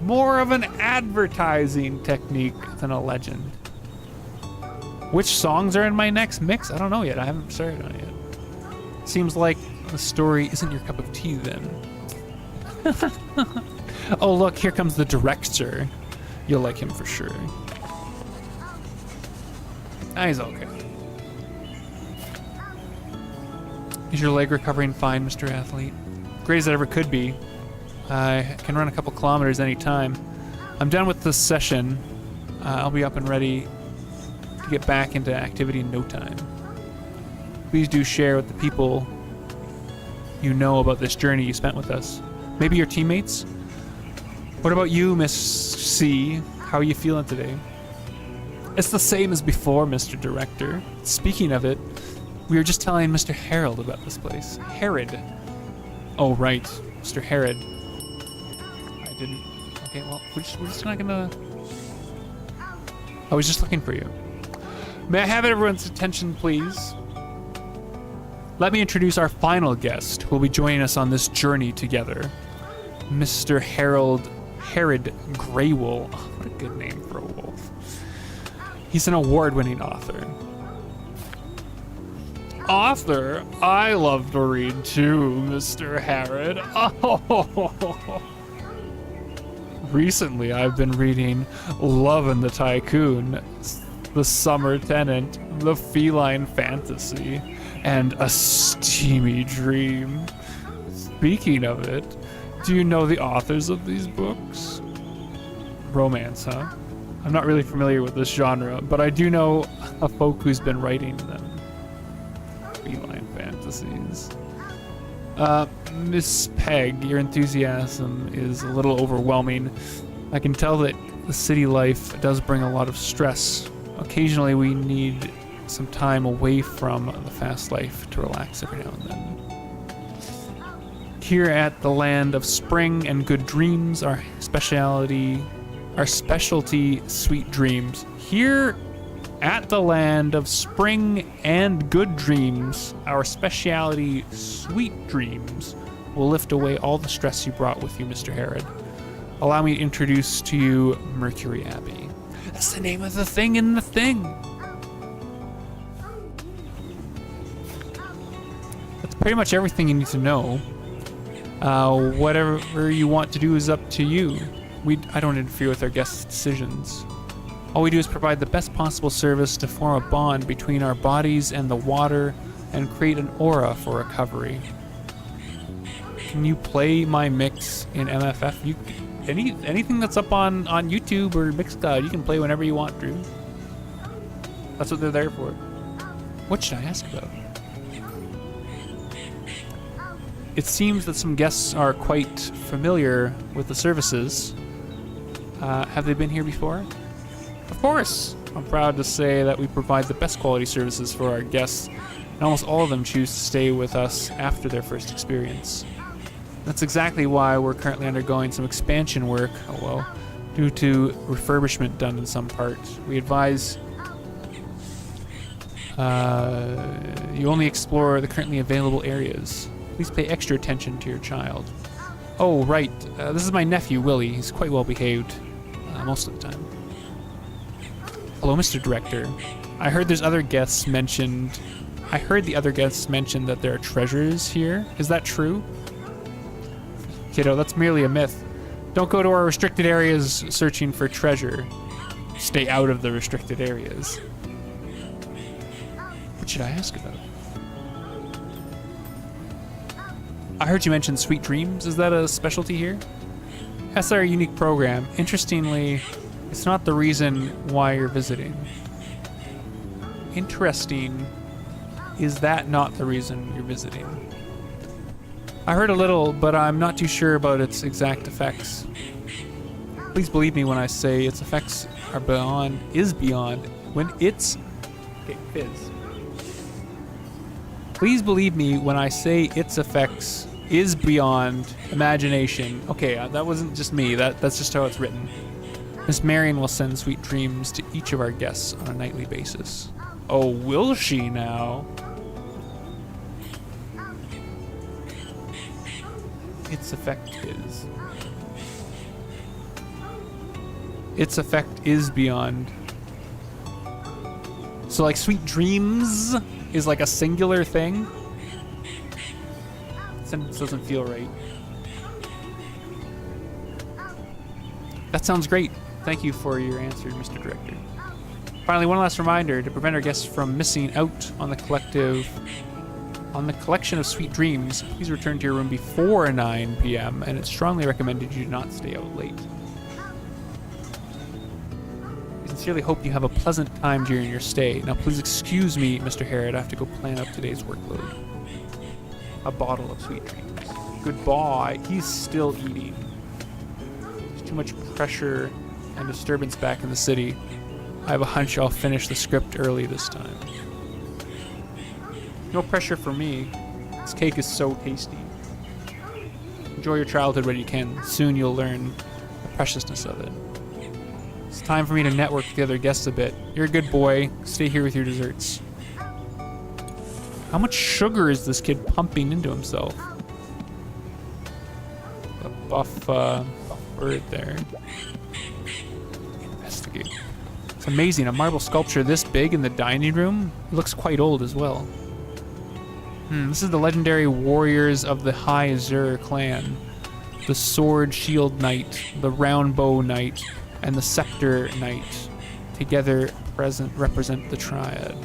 More of an advertising technique than a legend. Which songs are in my next mix? I don't know yet. I haven't started on it yet. Seems like the story isn't your cup of tea then. Oh look, here comes the director. You'll like him for sure. Ah, he's okay. Is your leg recovering fine, Mr. Athlete? Great as it ever could be. I can run a couple kilometers anytime. I'm done with this session. I'll be up and ready to get back into activity in no time. Please do share with the people you know about this journey you spent with us. Maybe your teammates? What about you, Miss C? How are you feeling today? It's the same as before, Mr. Director. Speaking of it, we were just telling Mr. Harold about this place. Herod. Oh, right. Mr. Herod. I didn't... Okay, well, we're just not gonna... I was just looking for you. May I have everyone's attention, please? Let me introduce our final guest, who will be joining us on this journey together. Mr. Herod Greywool. Oh, what a good name for a wolf. He's an award-winning author. Author? I love to read too, Mr. Herod. Oh. Recently, I've been reading Lovin' the Tycoon, The Summer Tenant, The Feline Fantasy, and A Steamy Dream. Speaking of it, do you know the authors of these books? Romance, huh? I'm not really familiar with this genre, but I do know a folk who's been writing them. Feline fantasies. Miss Peg, your enthusiasm is a little overwhelming. I can tell that the city life does bring a lot of stress. Occasionally we need some time away from the fast life to relax every now and then. Here at the land of spring and good dreams, our specialty sweet dreams. Here at the land of spring and good dreams, our specialty sweet dreams will lift away all the stress you brought with you, Mr. Herod. Allow me to introduce to you Mercury Abbey. That's the name of the thing in the thing. That's pretty much everything you need to know. Whatever you want to do is up to you. I don't interfere with our guests' decisions. All we do is provide the best possible service to form a bond between our bodies and the water and create an aura for recovery. Can you play my mix in MFF? Anything that's up on YouTube or Mixcloud, you can play whenever you want, Drew. That's what they're there for. What should I ask about? It seems that some guests are quite familiar with the services. Have they been here before? Of course! I'm proud to say that we provide the best quality services for our guests. and almost all of them choose to stay with us after their first experience. That's exactly why we're currently undergoing some expansion work, due to refurbishment done in some parts. We advise you only explore the currently available areas. Please pay extra attention to your child. Oh, right. This is my nephew, Willie. He's quite well behaved most of the time. Hello, Mr. Director. I heard the other guests mentioned that there are treasures here. Is that true? Kiddo, that's merely a myth. Don't go to our restricted areas searching for treasure. Stay out of the restricted areas. What should I ask about? I heard you mention Sweet Dreams. Is that a specialty here? That's our unique program. Interestingly, it's not the reason why you're visiting. Interesting. Is that not the reason you're visiting? I heard a little, but I'm not too sure about its exact effects. Please believe me when I say its effects are beyond. When it's... Okay, Fizz. Please believe me when I say its effects is beyond imagination. Okay, that wasn't just me. That's just how it's written. Miss Marion will send sweet dreams to each of our guests on a nightly basis. Oh, will she now? Its effect is... Its effect is beyond. So like sweet dreams is like a singular thing? Sentence doesn't feel right. That sounds great. Thank you for your answer, Mr. Director. Finally, one last reminder to prevent our guests from missing out on the collection of sweet dreams. Please return to your room before 9 p.m. and it's strongly recommended you do not stay out late. I sincerely hope you have a pleasant time during your stay. Now please excuse me, Mr. Harrod, I have to go plan out today's workload. A bottle of sweet dreams. Goodbye. He's still eating. There's too much pressure and disturbance back in the city. I have a hunch I'll finish the script early this time. No pressure for me. This cake is so tasty. Enjoy your childhood when you can. Soon you'll learn the preciousness of it. It's time for me to network with the other guests a bit. You're a good boy. Stay here with your desserts. How much sugar is this kid pumping into himself? A buff bird there. Investigate. It's amazing. A marble sculpture this big in the dining room? It looks quite old as well. This is the legendary warriors of the High Zur clan. The Sword Shield Knight, the Round Bow Knight, and the Scepter Knight. Together represent the triad.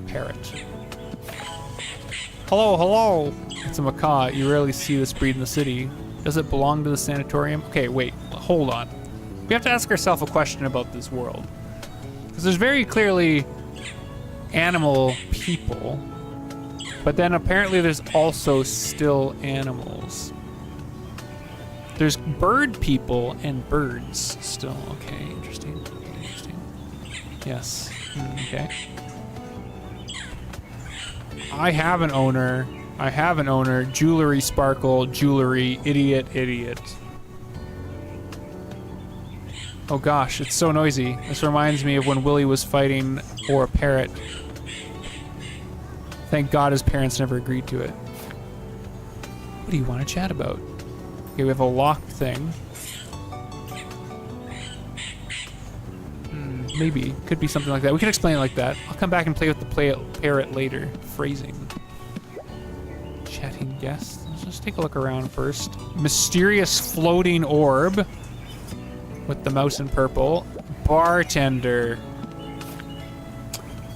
Parrot. Hello, hello! It's a macaw. You rarely see this breed in the city. Does it belong to the sanatorium? Okay, wait, hold on. We have to ask ourselves a question about this world. Because there's very clearly animal people, but then apparently there's also still animals. There's bird people and birds still. Okay, interesting. Yes, okay. I have an owner. Jewelry sparkle, jewelry, idiot. Oh gosh, it's so noisy. This reminds me of when Willie was fighting for a parrot. Thank God his parents never agreed to it. What do you want to chat about? Okay, we have a locked thing. Maybe. Could be something like that. We can explain it like that. I'll come back and play with the parrot later. Phrasing. Chatting guests. Let's just take a look around first. Mysterious floating orb. With the mouse in purple. Bartender.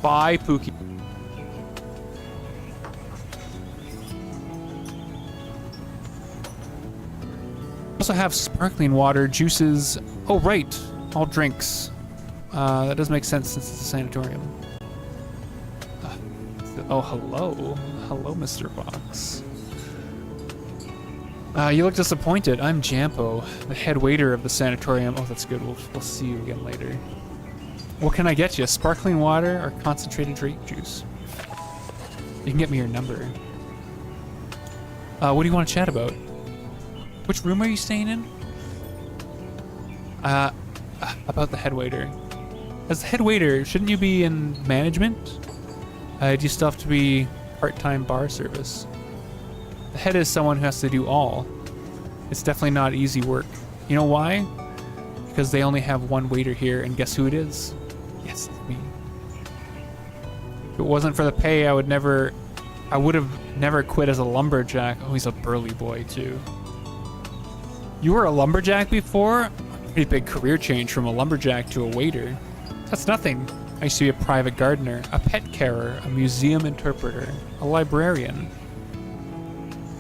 Bye, Pookie. Also have sparkling water, juices. Oh, right. All drinks. That does make sense since it's a sanatorium. Oh, hello. Hello, Mr. Fox. You look disappointed. I'm Jampo, the head waiter of the sanatorium. Oh, that's good. We'll see you again later. What can I get you? Sparkling water or concentrated grape juice? You can get me your number. What do you want to chat about? Which room are you staying in? About the head waiter. As the head waiter, shouldn't you be in management? Do you still have to be part-time bar service? The head is someone who has to do all. It's definitely not easy work. You know why? Because they only have one waiter here, and guess who it is? Yes, it's me. If it wasn't for the pay, I would have never quit as a lumberjack. Oh, he's a burly boy too. You were a lumberjack before? A pretty big career change from a lumberjack to a waiter. That's nothing. I used to be a private gardener, a pet carer, a museum interpreter, a librarian,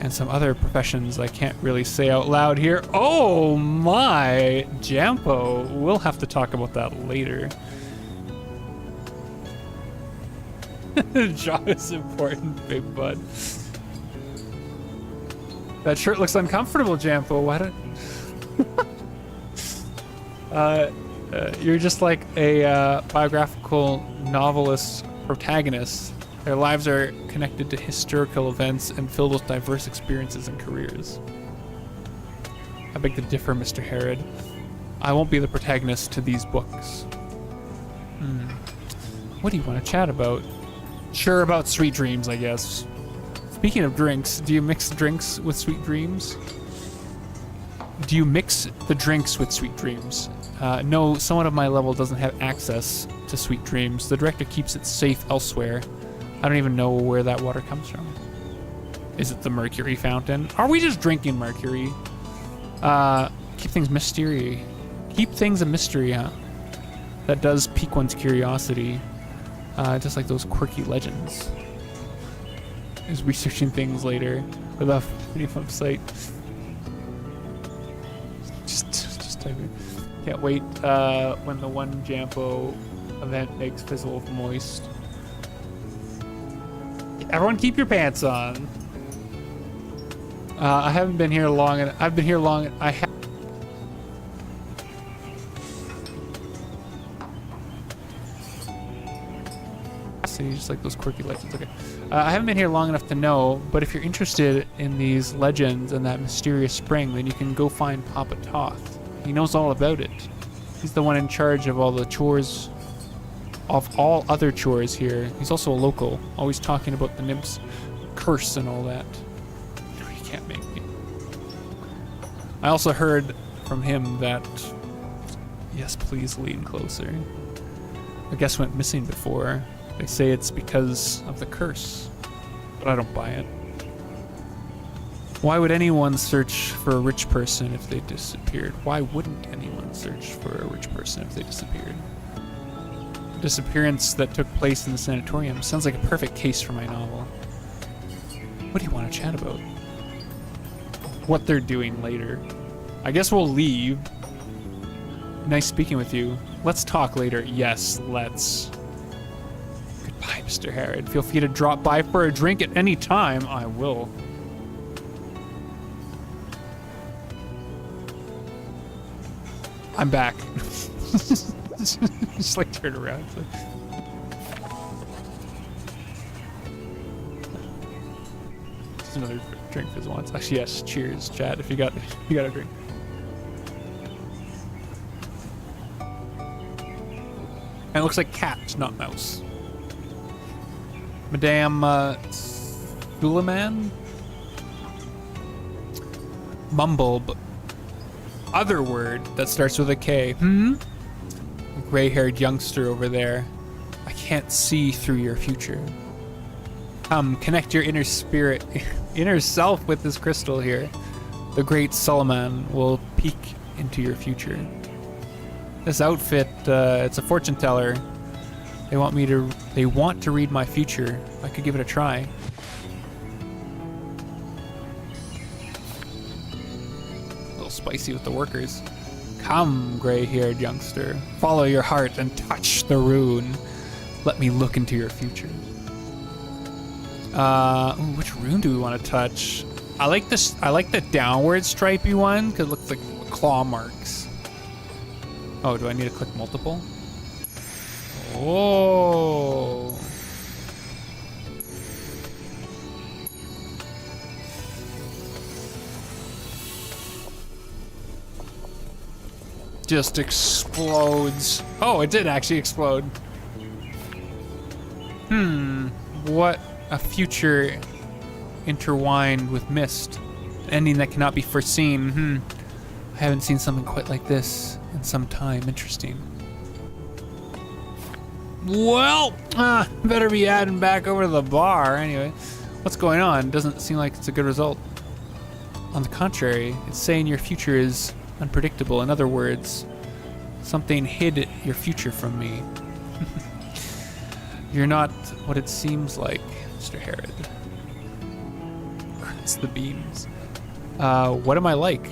and some other professions I can't really say out loud here. Oh my, Jampo. We'll have to talk about that later. Job is important, big bud. That shirt looks uncomfortable, Jampo. Why don't... you're just like a biographical novelist protagonist. Their lives are connected to historical events and filled with diverse experiences and careers. I beg to differ, Mr. Herod. I won't be the protagonist to these books. What do you want to chat about? Sure, about sweet dreams, I guess. Speaking of drinks, do you mix drinks with sweet dreams? Do you mix the drinks with sweet dreams? No, someone of my level doesn't have access to sweet dreams. The director keeps it safe elsewhere. I don't even know where that water comes from. Is it the Mercury fountain? Are we just drinking Mercury? Keep things mystery. Keep things a mystery, huh? That does pique one's curiosity. Just like those quirky legends. Is researching things later with a video website. Just type it. Can't wait when the one Jampo event makes Fizzle moist. Everyone keep your pants on. I haven't been here long, and I've been here long. I have. Just like those quirky legends. Okay. I haven't been here long enough to know, but if you're interested in these legends and that mysterious spring, then you can go find Papa Toth. He knows all about it. He's the one in charge of all the chores, of all other chores here. He's also a local, always talking about the nymph's curse and all that. You can't make me. I also heard from him that, yes, please lean closer. A guest went missing before. They say it's because of the curse, but I don't buy it. Why would anyone search for a rich person if they disappeared? Why wouldn't anyone search for a rich person if they disappeared? The disappearance that took place in the sanatorium sounds like a perfect case for my novel. What do you want to chat about? What they're doing later. I guess we'll leave. Nice speaking with you. Let's talk later. Yes, let's. Goodbye, Mr. Herod. Feel free to drop by for a drink at any time. I will. I'm back. Just like turn around. Just another drink for once. Actually, yes. Cheers, chat. If you got a drink. And it looks like cat, not mouse. Madame Suleiman? Mumble, but other word that starts with a K. Gray-haired youngster over there. I can't see through your future. Come, connect your inner spirit, inner self with this crystal here. The great Suleiman will peek into your future. This outfit, it's a fortune teller. They want to read my future. I could give it a try. A little spicy with the workers. Come, gray-haired youngster. Follow your heart and touch the rune. Let me look into your future. Which rune do we want to touch? I like this. I like the downward stripey one because it looks like claw marks. Oh, do I need to click multiple? Whoa. Just explodes. Oh, it did actually explode. What a future intertwined with mist. An ending that cannot be foreseen. I haven't seen something quite like this in some time. Interesting. Well, better be adding back over to the bar. Anyway, what's going on? Doesn't seem like it's a good result. On the contrary, it's saying your future is unpredictable. In other words, something hid your future from me. You're not what it seems like, Mr. Herod. It's the beams. What am I like?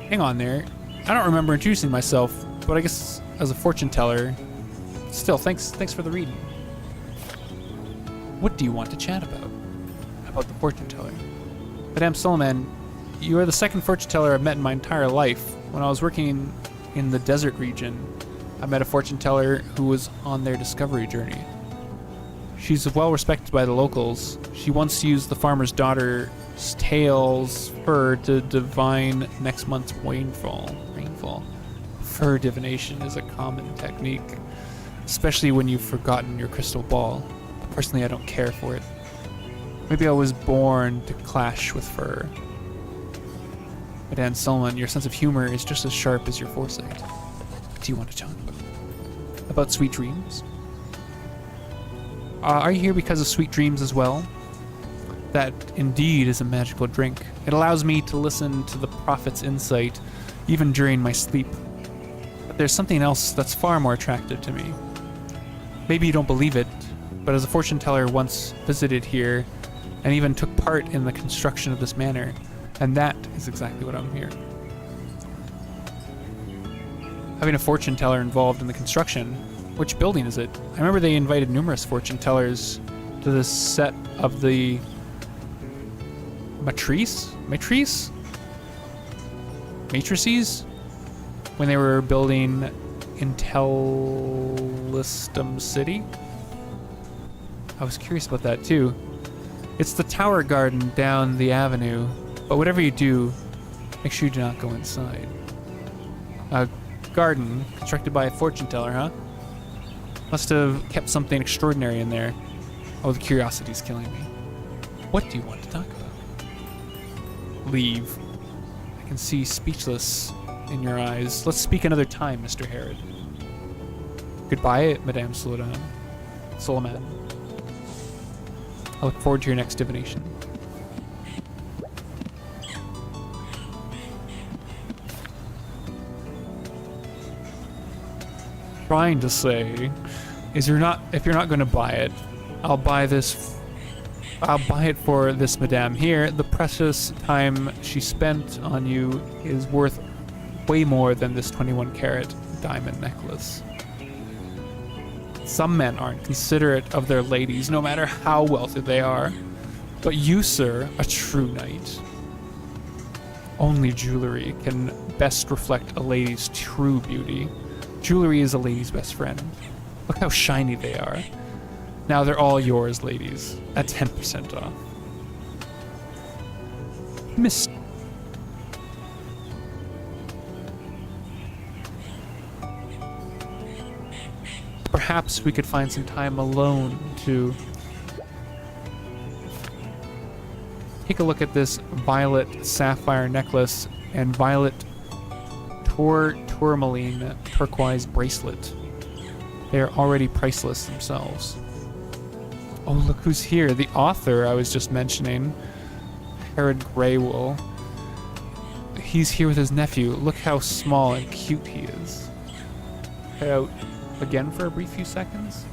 Hang on there. I don't remember introducing myself, but I guess as a fortune teller. Still, thanks for the reading. What do you want to chat about? About the fortune teller. Madame Solomon, you are the second fortune teller I've met in my entire life. When I was working in the desert region, I met a fortune teller who was on their discovery journey. She's well respected by the locals. She once used the farmer's daughter's tail's fur to divine next month's rainfall. Fur divination is a common technique, especially when you've forgotten your crystal ball. Personally, I don't care for it. Maybe I was born to clash with fur. Madame Solomon, your sense of humor is just as sharp as your foresight. What do you want to talk about? About sweet dreams? Are you here because of sweet dreams as well? That indeed is a magical drink. It allows me to listen to the prophet's insight, even during my sleep. But there's something else that's far more attractive to me. Maybe you don't believe it, but as a fortune teller once visited here, and even took part in the construction of this manor, and that is exactly what I'm here. Having a fortune teller involved in the construction. Which building is it? I remember they invited numerous fortune tellers to this set of the matrices? When they were building Intellistum City? I was curious about that too. It's the tower garden down the avenue, but whatever you do, make sure you do not go inside. A garden constructed by a fortune teller, huh? Must have kept something extraordinary in there. Oh, the curiosity's killing me. What do you want to talk about? Leave. I can see speechless in your eyes. Let's speak another time, Mr. Herod. Goodbye, Madame Solomon. I look forward to your next divination. Trying to say is if you're not going to buy it, I'll buy it for this madame here. The precious time she spent on you is worth way more than this 21-carat diamond necklace. Some men aren't considerate of their ladies, no matter how wealthy they are. But you, sir, a true knight. Only jewelry can best reflect a lady's true beauty. Jewelry is a lady's best friend. Look how shiny they are. Now they're all yours, ladies, at 10% off. Miss... Perhaps we could find some time alone to take a look at this violet sapphire necklace and violet tourmaline turquoise bracelet. They are already priceless themselves. Oh, look who's here. The author I was just mentioning, Herod Greywool. He's here with his nephew. Look how small and cute he is. Head out again for a brief few seconds.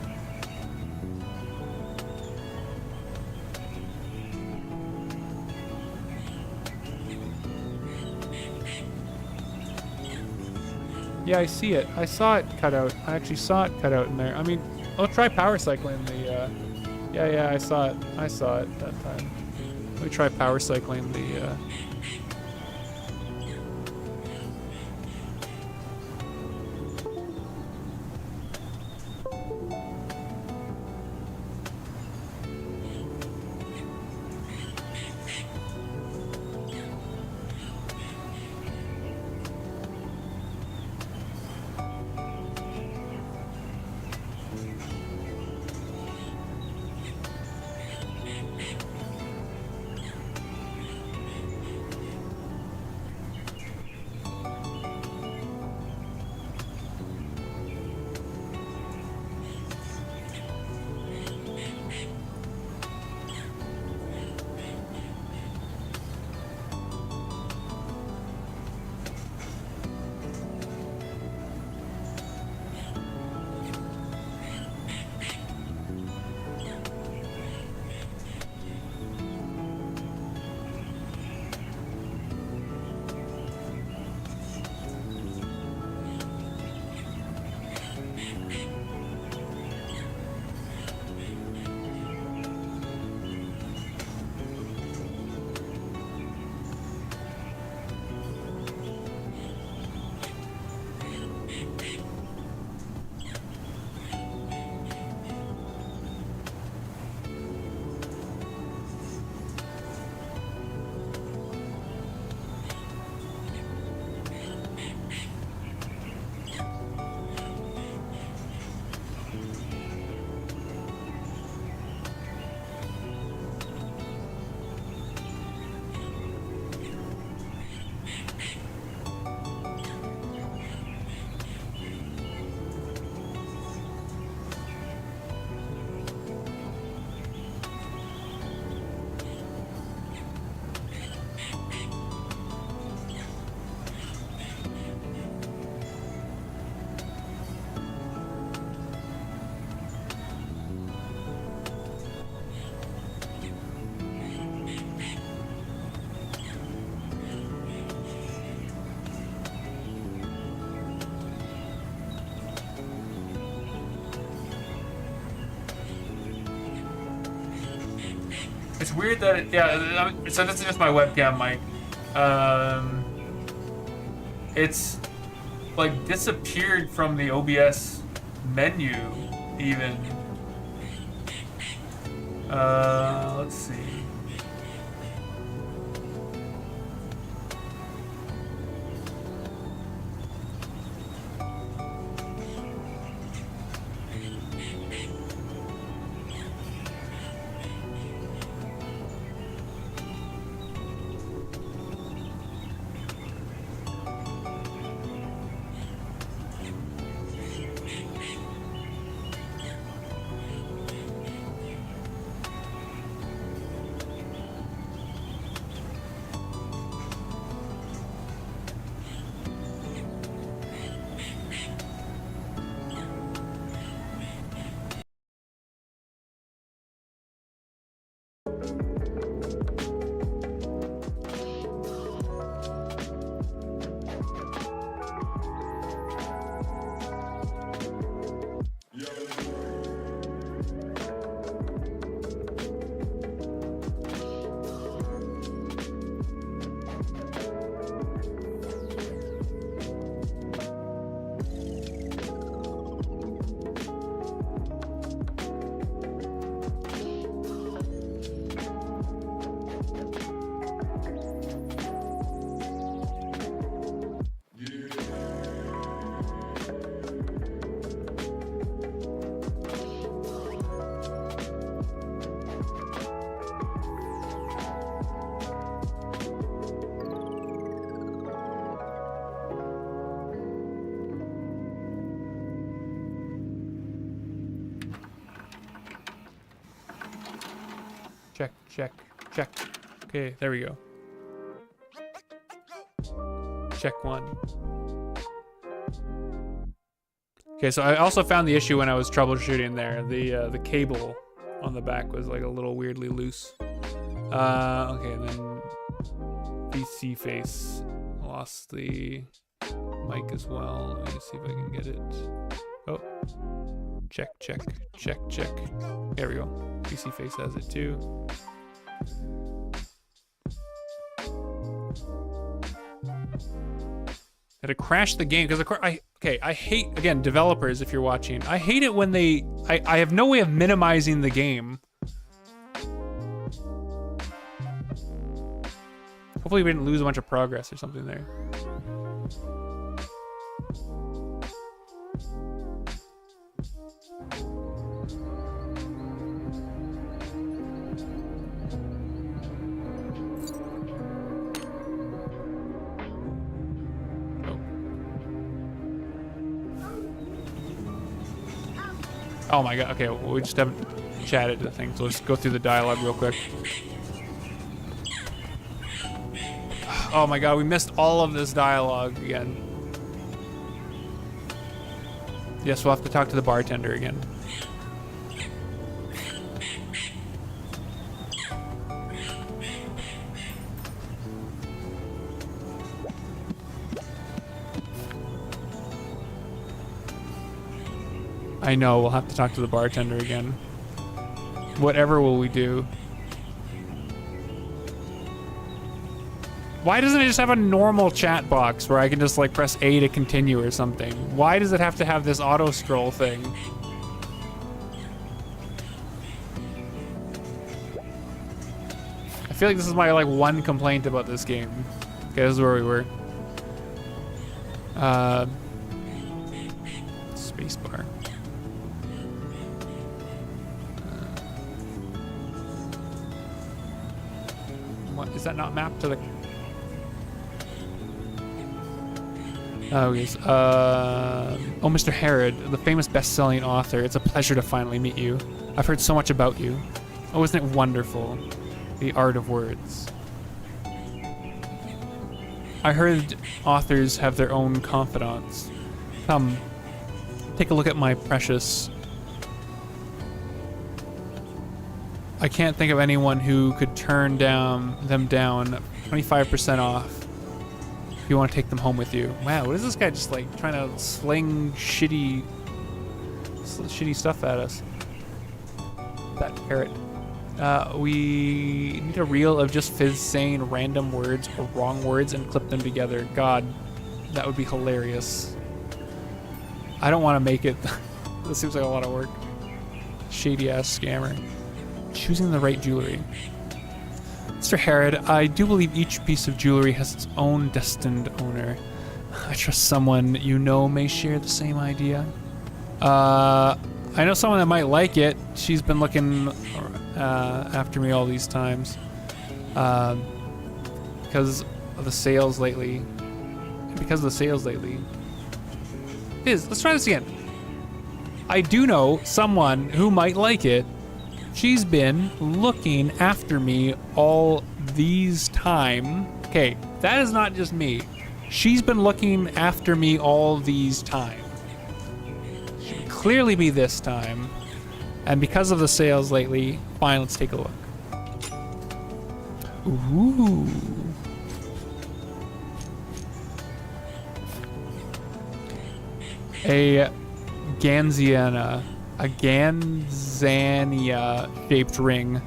Yeah, I see it. I saw it cut out. I actually saw it cut out in there. I mean, I'll try power cycling the, yeah, I saw it. I saw it that time. Let me try power cycling the, It's weird that so this is just my webcam mic. It's like disappeared from the OBS menu even. Let's see. Check, check, check. Okay, there we go. Check one. Okay, so I also found the issue when I was troubleshooting there. The cable on the back was like a little weirdly loose. Okay, then PC face. Lost the mic as well. Let me just see if I can get it. Oh. Check, check, check, check. There we go. PC face has it too. Had to crash the game because of course I hate, again, developers, if you're watching, I hate it when I have no way of minimizing the game. Hopefully we didn't lose a bunch of progress or something there. Oh my god, okay, well, we just haven't chatted the thing, so let's go through the dialogue real quick. Oh my god, we missed all of this dialogue again. Yes, we'll have to talk to the bartender again. I know, we'll have to talk to the bartender again. Whatever will we do? Why doesn't it just have a normal chat box where I can just like press A to continue or something? Why does it have to have this auto scroll thing? I feel like this is my like one complaint about this game. Okay, this is where we were. Spacebar. What is that not mapped to the? Oh, yes. Oh, Mr. Herod, the famous best-selling author. It's a pleasure to finally meet you. I've heard so much about you. Oh, isn't it wonderful? The art of words. I heard authors have their own confidants. Come, take a look at my precious. I can't think of anyone who could turn them down 25% off. If you want to take them home with you. Wow, what is this guy just like trying to sling shitty stuff at us? That parrot. We need a reel of just Fizz saying random words or wrong words and clip them together. God, that would be hilarious. I don't want to make it. This seems like a lot of work. Shady ass scammer. Choosing the right jewelry. Mr. Herod, I do believe each piece of jewelry has its own destined owner. I trust someone you know may share the same idea. I know someone that might like it. She's been looking after me all these times. Because of the sales lately. Let's try this again. I do know someone who might like it. She's been looking after me all these time. Okay, that is not just me. She's been looking after me all these time. Should clearly be this time. And because of the sales lately, fine, let's take a look. Ooh. A Ganzania shaped ring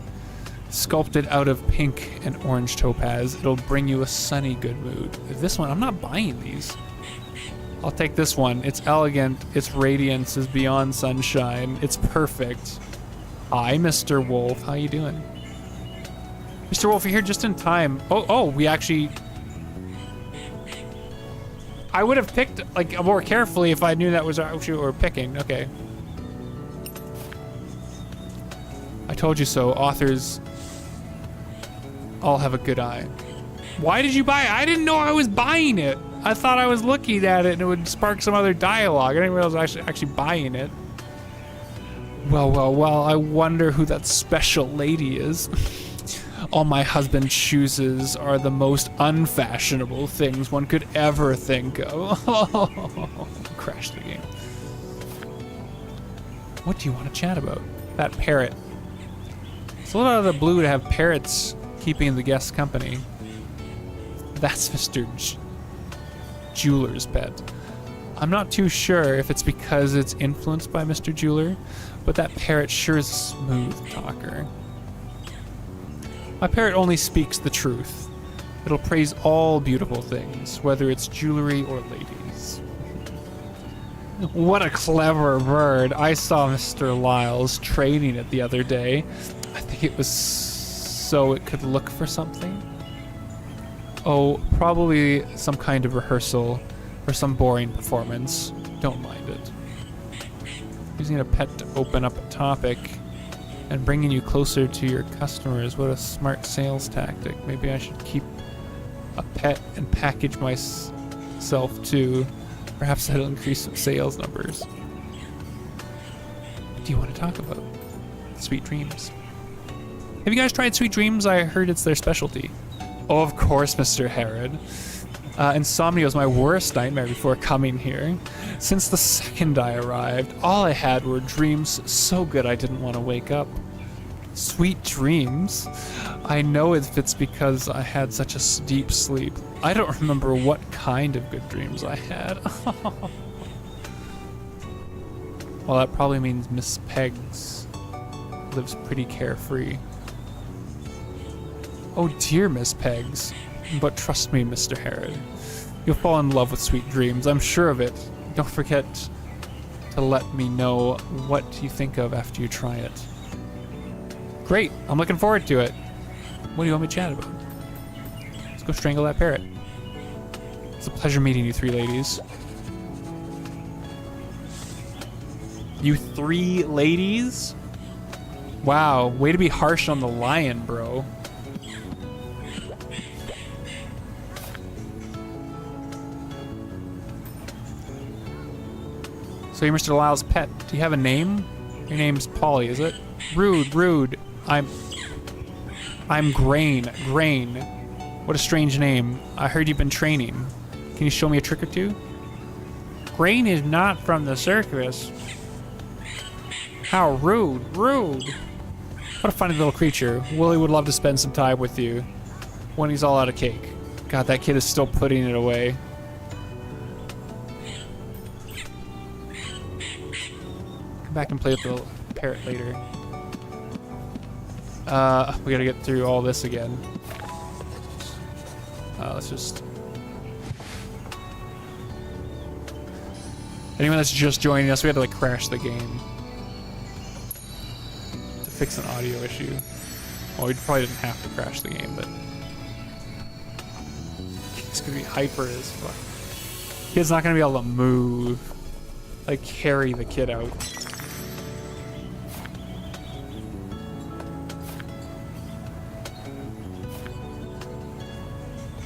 sculpted out of pink and orange topaz. It'll bring you a sunny good mood. This one, I'm not buying these. I'll take this one. It's elegant. Its radiance is beyond sunshine. It's perfect. Hi, Mr. Wolf. How you doing? Mr. Wolf, you're here just in time. Oh, we actually... I would have picked like more carefully if I knew that was what we were picking. Okay. I told you so. Authors all have a good eye. Why did you buy it? I didn't know I was buying it. I thought I was looking at it and it would spark some other dialogue. I didn't realize I was actually buying it. Well, I wonder who that special lady is. All my husband chooses are the most unfashionable things one could ever think of. Crash the game. What do you want to chat about? That parrot. It's a little out of the blue to have parrots keeping the guests company. That's Mr. Jeweler's pet. I'm not too sure if it's because it's influenced by Mr. Jeweler, but that parrot sure is a smooth talker. My parrot only speaks the truth. It'll praise all beautiful things, whether it's jewelry or ladies. What a clever bird. I saw Mr. Lyles training it the other day. I think it was so it could look for something. Oh, probably some kind of rehearsal or some boring performance. Don't mind it. Using a pet to open up a topic and bringing you closer to your customers. What a smart sales tactic. Maybe I should keep a pet and package myself too. Perhaps that'll increase some sales numbers. What do you want to talk about? Sweet dreams. Have you guys tried Sweet Dreams? I heard it's their specialty. Oh, of course, Mr. Herod. Insomnia was my worst nightmare before coming here. Since the second I arrived, all I had were dreams so good I didn't want to wake up. Sweet dreams? I know if it's because I had such a deep sleep. I don't remember what kind of good dreams I had. Well, that probably means Miss Pegs lives pretty carefree. Oh dear, Miss Pegs. But trust me, Mr. Herod. You'll fall in love with Sweet Dreams, I'm sure of it. Don't forget to let me know what you think of after you try it. Great, I'm looking forward to it. What do you want me to chat about? Let's go strangle that parrot. It's a pleasure meeting you three ladies. You three ladies? Wow, way to be harsh on the lion, bro. So you're Mr. Lyle's pet. Do you have a name? Your name's Polly, is it? Rude, rude. I'm Grain. Grain. What a strange name. I heard you've been training. Can you show me a trick or two? Grain is not from the circus. How rude, rude. What a funny little creature. Willie would love to spend some time with you when he's all out of cake. God, that kid is still putting it away. Come back and play with the parrot later. We gotta get through all this again. Let's just... Anyone that's just joining us, we had to like crash the game to fix an audio issue. Well, we probably didn't have to crash the game, but it's gonna be hyper as fuck. Kid's not gonna be able to move, like carry the kid out.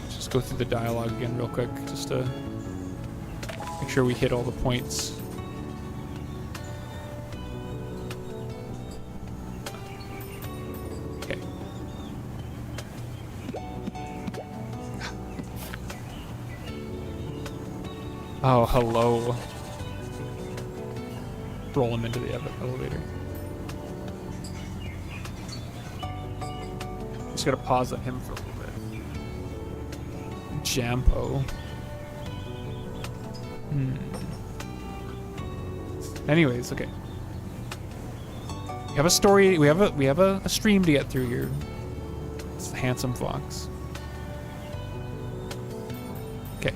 Let's just go through the dialogue again real quick, just to make sure we hit all the points. Okay. Oh, hello. Roll him into the elevator. Just gotta pause on him for a little bit. Jampo. Anyways, okay. We have a story. We have a stream to get through here. It's the handsome fox. Okay.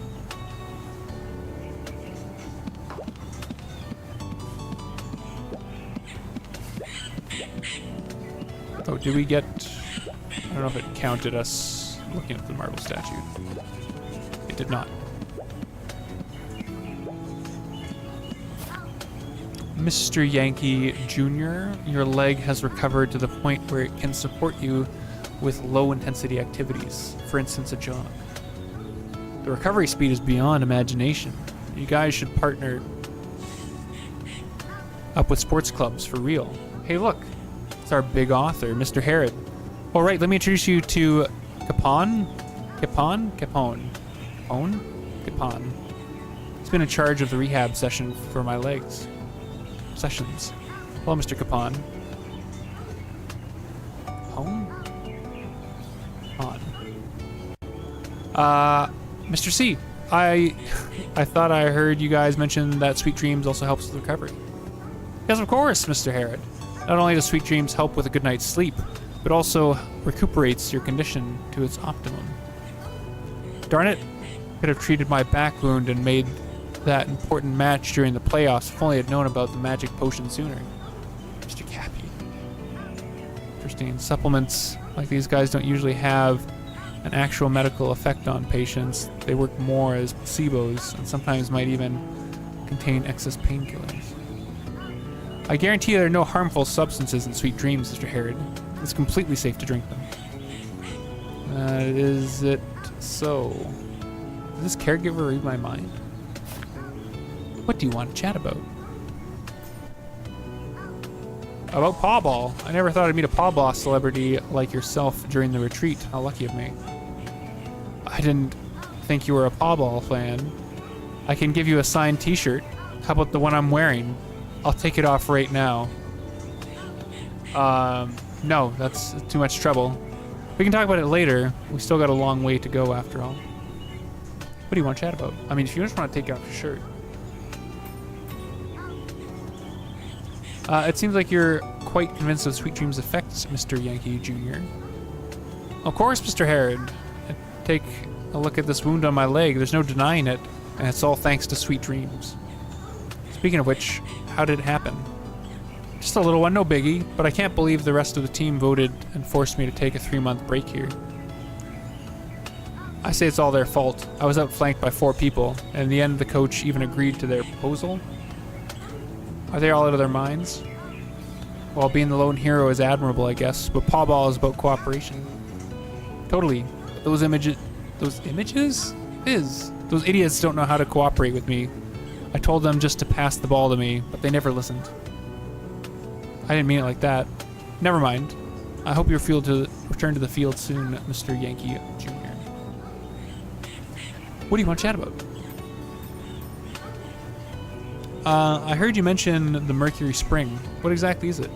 Oh, did we get? I don't know if it counted us looking at the marble statue. It did not. Mr. Yankee Jr., your leg has recovered to the point where it can support you with low-intensity activities, for instance, a jog. The recovery speed is beyond imagination. You guys should partner up with sports clubs for real. Hey, look, it's our big author, Mr. Herod. All right, let me introduce you to Capon. He's been in charge of the rehab session for my legs. Sessions. Hello, Mr. Capon. Home? On. Mr. C, I thought I heard you guys mention that Sweet Dreams also helps with recovery. Yes, of course, Mr. Herod. Not only does Sweet Dreams help with a good night's sleep, but also recuperates your condition to its optimum. Darn it, could have treated my back wound and made that important match during the playoffs if only I'd known about the magic potion sooner. Mr. Cappy. Interesting. Supplements like these guys don't usually have an actual medical effect on patients. They work more as placebos and sometimes might even contain excess painkillers. I guarantee you there are no harmful substances in sweet dreams, Mr. Herod. It's completely safe to drink them. Is it so? Does this caregiver read my mind? What do you want to chat about? About Pawball. I never thought I'd meet a Pawball celebrity like yourself during the retreat. How lucky of me. I didn't think you were a Pawball fan. I can give you a signed t-shirt. How about the one I'm wearing? I'll take it off right now. No, that's too much trouble. We can talk about it later. We still got a long way to go after all. What do you want to chat about? I mean, if you just want to take off your shirt. It seems like you're quite convinced of Sweet Dream's effects, Mr. Yankee Jr. Of course, Mr. Herod. Take a look at this wound on my leg. There's no denying it, and it's all thanks to Sweet Dreams. Speaking of which, how did it happen? Just a little one, no biggie, but I can't believe the rest of the team voted and forced me to take a 3-month break here. I say it's all their fault. I was outflanked by 4 people, and in the end the coach even agreed to their proposal. Are they all out of their minds? Well, being the lone hero is admirable, I guess, but Pawball is about cooperation. Totally. Those idiots don't know how to cooperate with me. I told them just to pass the ball to me, but they never listened. I didn't mean it like that. Never mind. I hope you're return to the field soon, Mr. Yankee Jr. What do you want to chat about? I heard you mention the Mercury Spring. What exactly is it?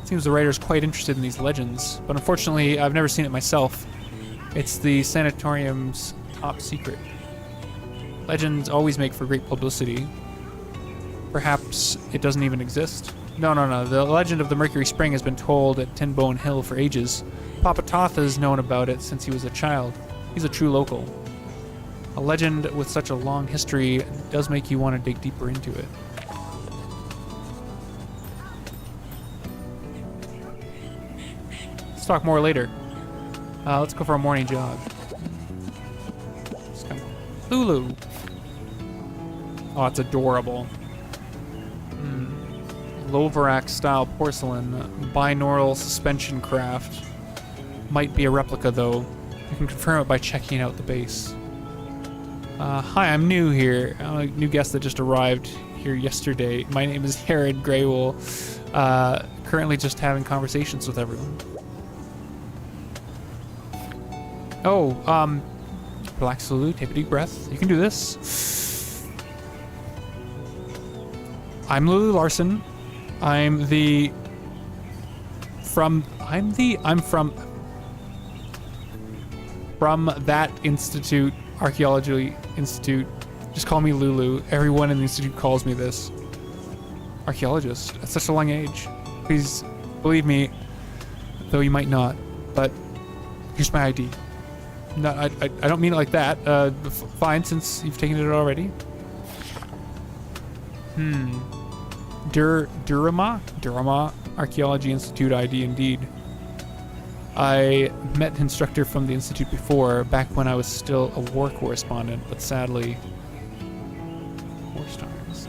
It seems the writer's quite interested in these legends, but unfortunately I've never seen it myself. It's the sanatorium's top secret. Legends always make for great publicity. Perhaps it doesn't even exist? No. The legend of the Mercury Spring has been told at Tin Bone Hill for ages. Papa Toth has known about it since he was a child. He's a true local. A legend with such a long history does make you want to dig deeper into it. Let's talk more later. Let's go for a morning jog. Lulu. Oh, it's adorable. Loverack style porcelain, binaural suspension craft. Might be a replica though. You can confirm it by checking out the base. Hi, I'm new here. I'm a new guest that just arrived here yesterday. My name is Herod Greywool. Currently just having conversations with everyone. Oh, relax, Lulu. Take a deep breath. You can do this. I'm Lulu Larson. I'm from that institute, Archaeology Institute. Just call me Lulu. Everyone in the institute calls me this. Archaeologist at such a young age. Please believe me, though you might not. But here's my ID. No, I don't mean it like that. Fine, since you've taken it already. Durama Archaeology Institute ID indeed. I met an instructor from the institute before, back when I was still a war correspondent, but sadly, 4 stars.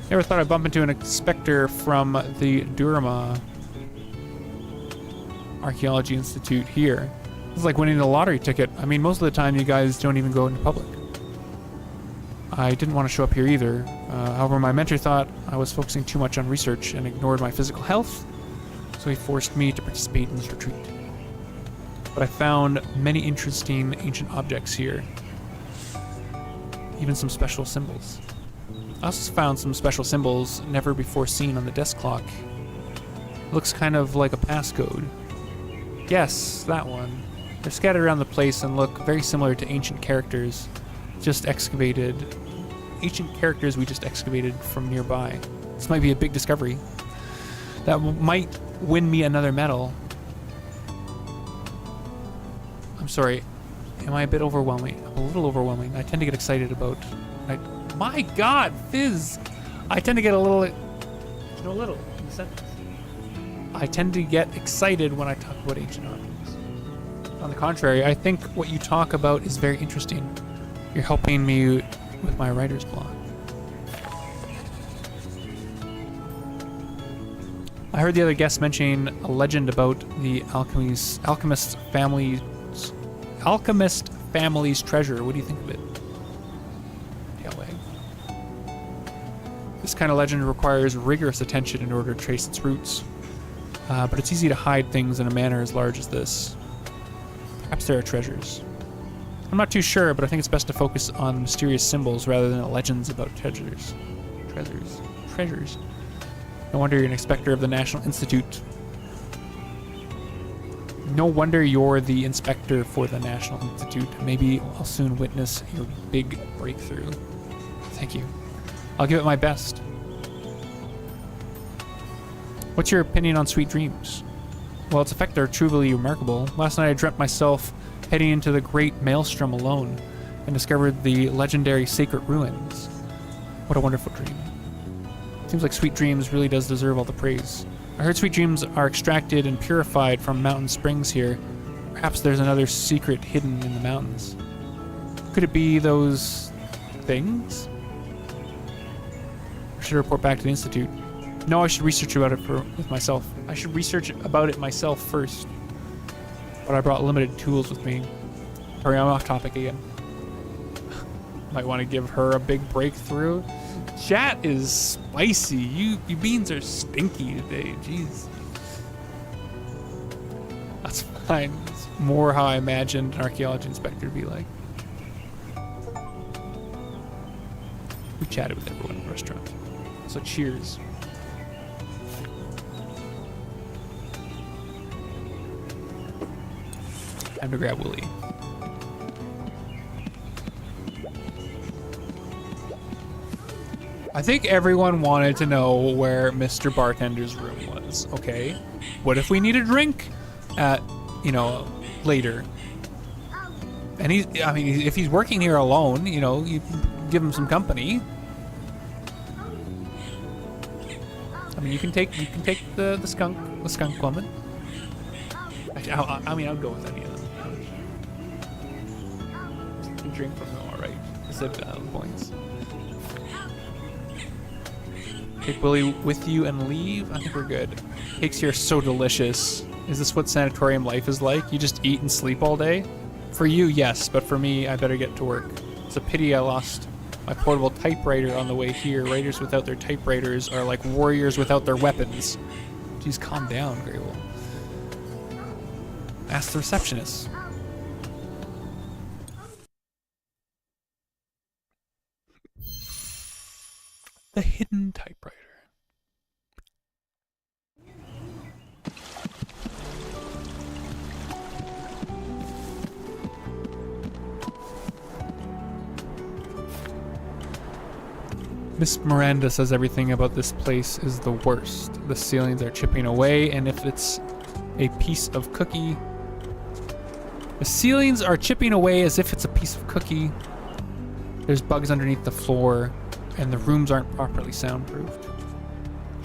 Never thought I'd bump into an inspector from the Durama Archaeology Institute here. It's like winning a lottery ticket. I mean, most of the time you guys don't even go into public. I didn't want to show up here either. However, my mentor thought I was focusing too much on research and ignored my physical health, so he forced me to participate in this retreat. But I found many interesting ancient objects here. Even some special symbols. I also found some special symbols never before seen on the desk clock. It looks kind of like a passcode. Yes, that one. They're scattered around the place and look very similar to ancient characters we just excavated from nearby. This might be a big discovery. That might win me another medal. I'm sorry. Am I a bit overwhelming? I'm a little overwhelming. I tend to get excited about... My God, Fizz! I tend to get a little... No, little in the sentence. I tend to get excited when I talk about ancient objects. On the contrary, I think what you talk about is very interesting. You're helping me with my writer's block. I heard the other guests mentioning a legend about the alchemist family's treasure. What do you think of it? Yahweh. This kind of legend requires rigorous attention in order to trace its roots. But it's easy to hide things in a manner as large as this. Perhaps there are treasures. I'm not too sure, but I think it's best to focus on mysterious symbols rather than legends about treasures. Treasures. No wonder you're an inspector of the National Institute. No wonder you're the inspector for the National Institute. Maybe I'll soon witness your big breakthrough. Thank you. I'll give it my best. What's your opinion on sweet dreams? Well, its effects are truly remarkable. Last night I dreamt myself heading into the great maelstrom alone and discovered the legendary sacred ruins. What a wonderful dream. Seems like sweet dreams really does deserve all the praise. I heard sweet dreams are extracted and purified from mountain springs here. Perhaps there's another secret hidden in the mountains. Could it be those things? I should report back to the Institute. No, I should research about it with myself. I should research about it myself first. But I brought limited tools with me. Sorry, I'm off topic again. Might want to give her a big breakthrough. Chat is spicy. You beans are stinky today. Jeez. That's fine. It's more how I imagined an archaeology inspector to be like. We chatted with everyone in the restaurant. So cheers. Time to grab Willie. I think everyone wanted to know where Mr. Bartender's room was, okay? What if we need a drink at, later? And if he's working here alone, you give him some company. I mean, you can take the skunk woman. I'll go with any of them. Drink from them, alright. Zip points. Take Willie with you and leave? I think we're good. Cakes here are so delicious. Is this what sanatorium life is like? You just eat and sleep all day? For you, yes, but for me, I better get to work. It's a pity I lost my portable typewriter on the way here. Writers without their typewriters are like warriors without their weapons. Jeez, calm down, Grable. Ask the receptionist. The hidden typewriter. Miss Miranda says everything about this place is the worst. The ceilings are chipping away, and if it's a piece of cookie... The ceilings are chipping away as if it's a piece of cookie. There's bugs underneath the floor, and the rooms aren't properly soundproofed.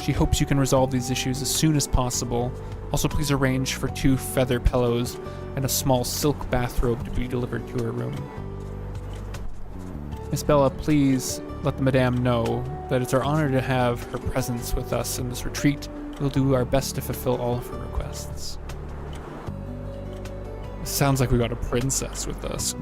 She hopes you can resolve these issues as soon as possible. Also, please arrange for 2 feather pillows and a small silk bathrobe to be delivered to her room. Miss Bella, please let the Madame know that it's our honor to have her presence with us in this retreat. We'll do our best to fulfill all of her requests. Sounds like we got a princess with us.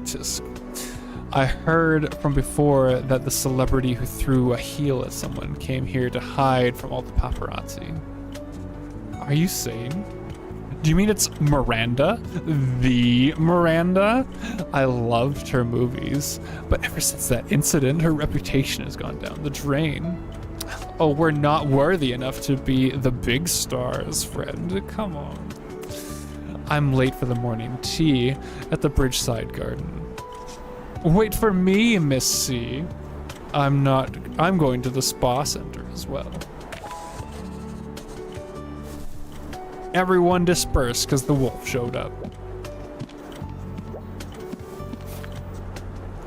I heard from before that the celebrity who threw a heel at someone came here to hide from all the paparazzi. Are you sane? Do you mean it's Miranda? The Miranda? I loved her movies, but ever since that incident, her reputation has gone down the drain. Oh, we're not worthy enough to be the big stars, friend. Come on. I'm late for the morning tea at the Bridgeside Garden. Wait for me, Miss C. I'm going to the spa center as well. Everyone disperse because the wolf showed up.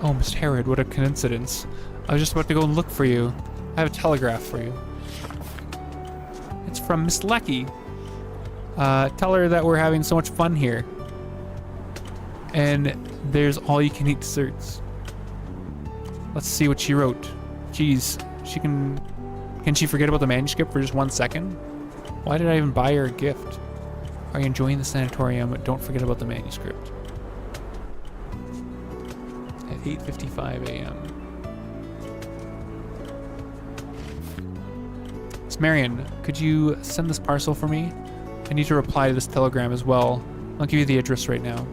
Oh, Mr. Herod, what a coincidence. I was just about to go and look for you. I have a telegraph for you. It's from Miss Lecky. Tell her that we're having so much fun here. And there's all-you-can-eat desserts. Let's see what she wrote. Jeez, can she forget about the manuscript for just 1 second? Why did I even buy her a gift? Are you enjoying the sanatorium? Don't forget about the manuscript. At 8:55 a.m. Miss Marion, could you send this parcel for me? I need to reply to this telegram as well. I'll give you the address right now.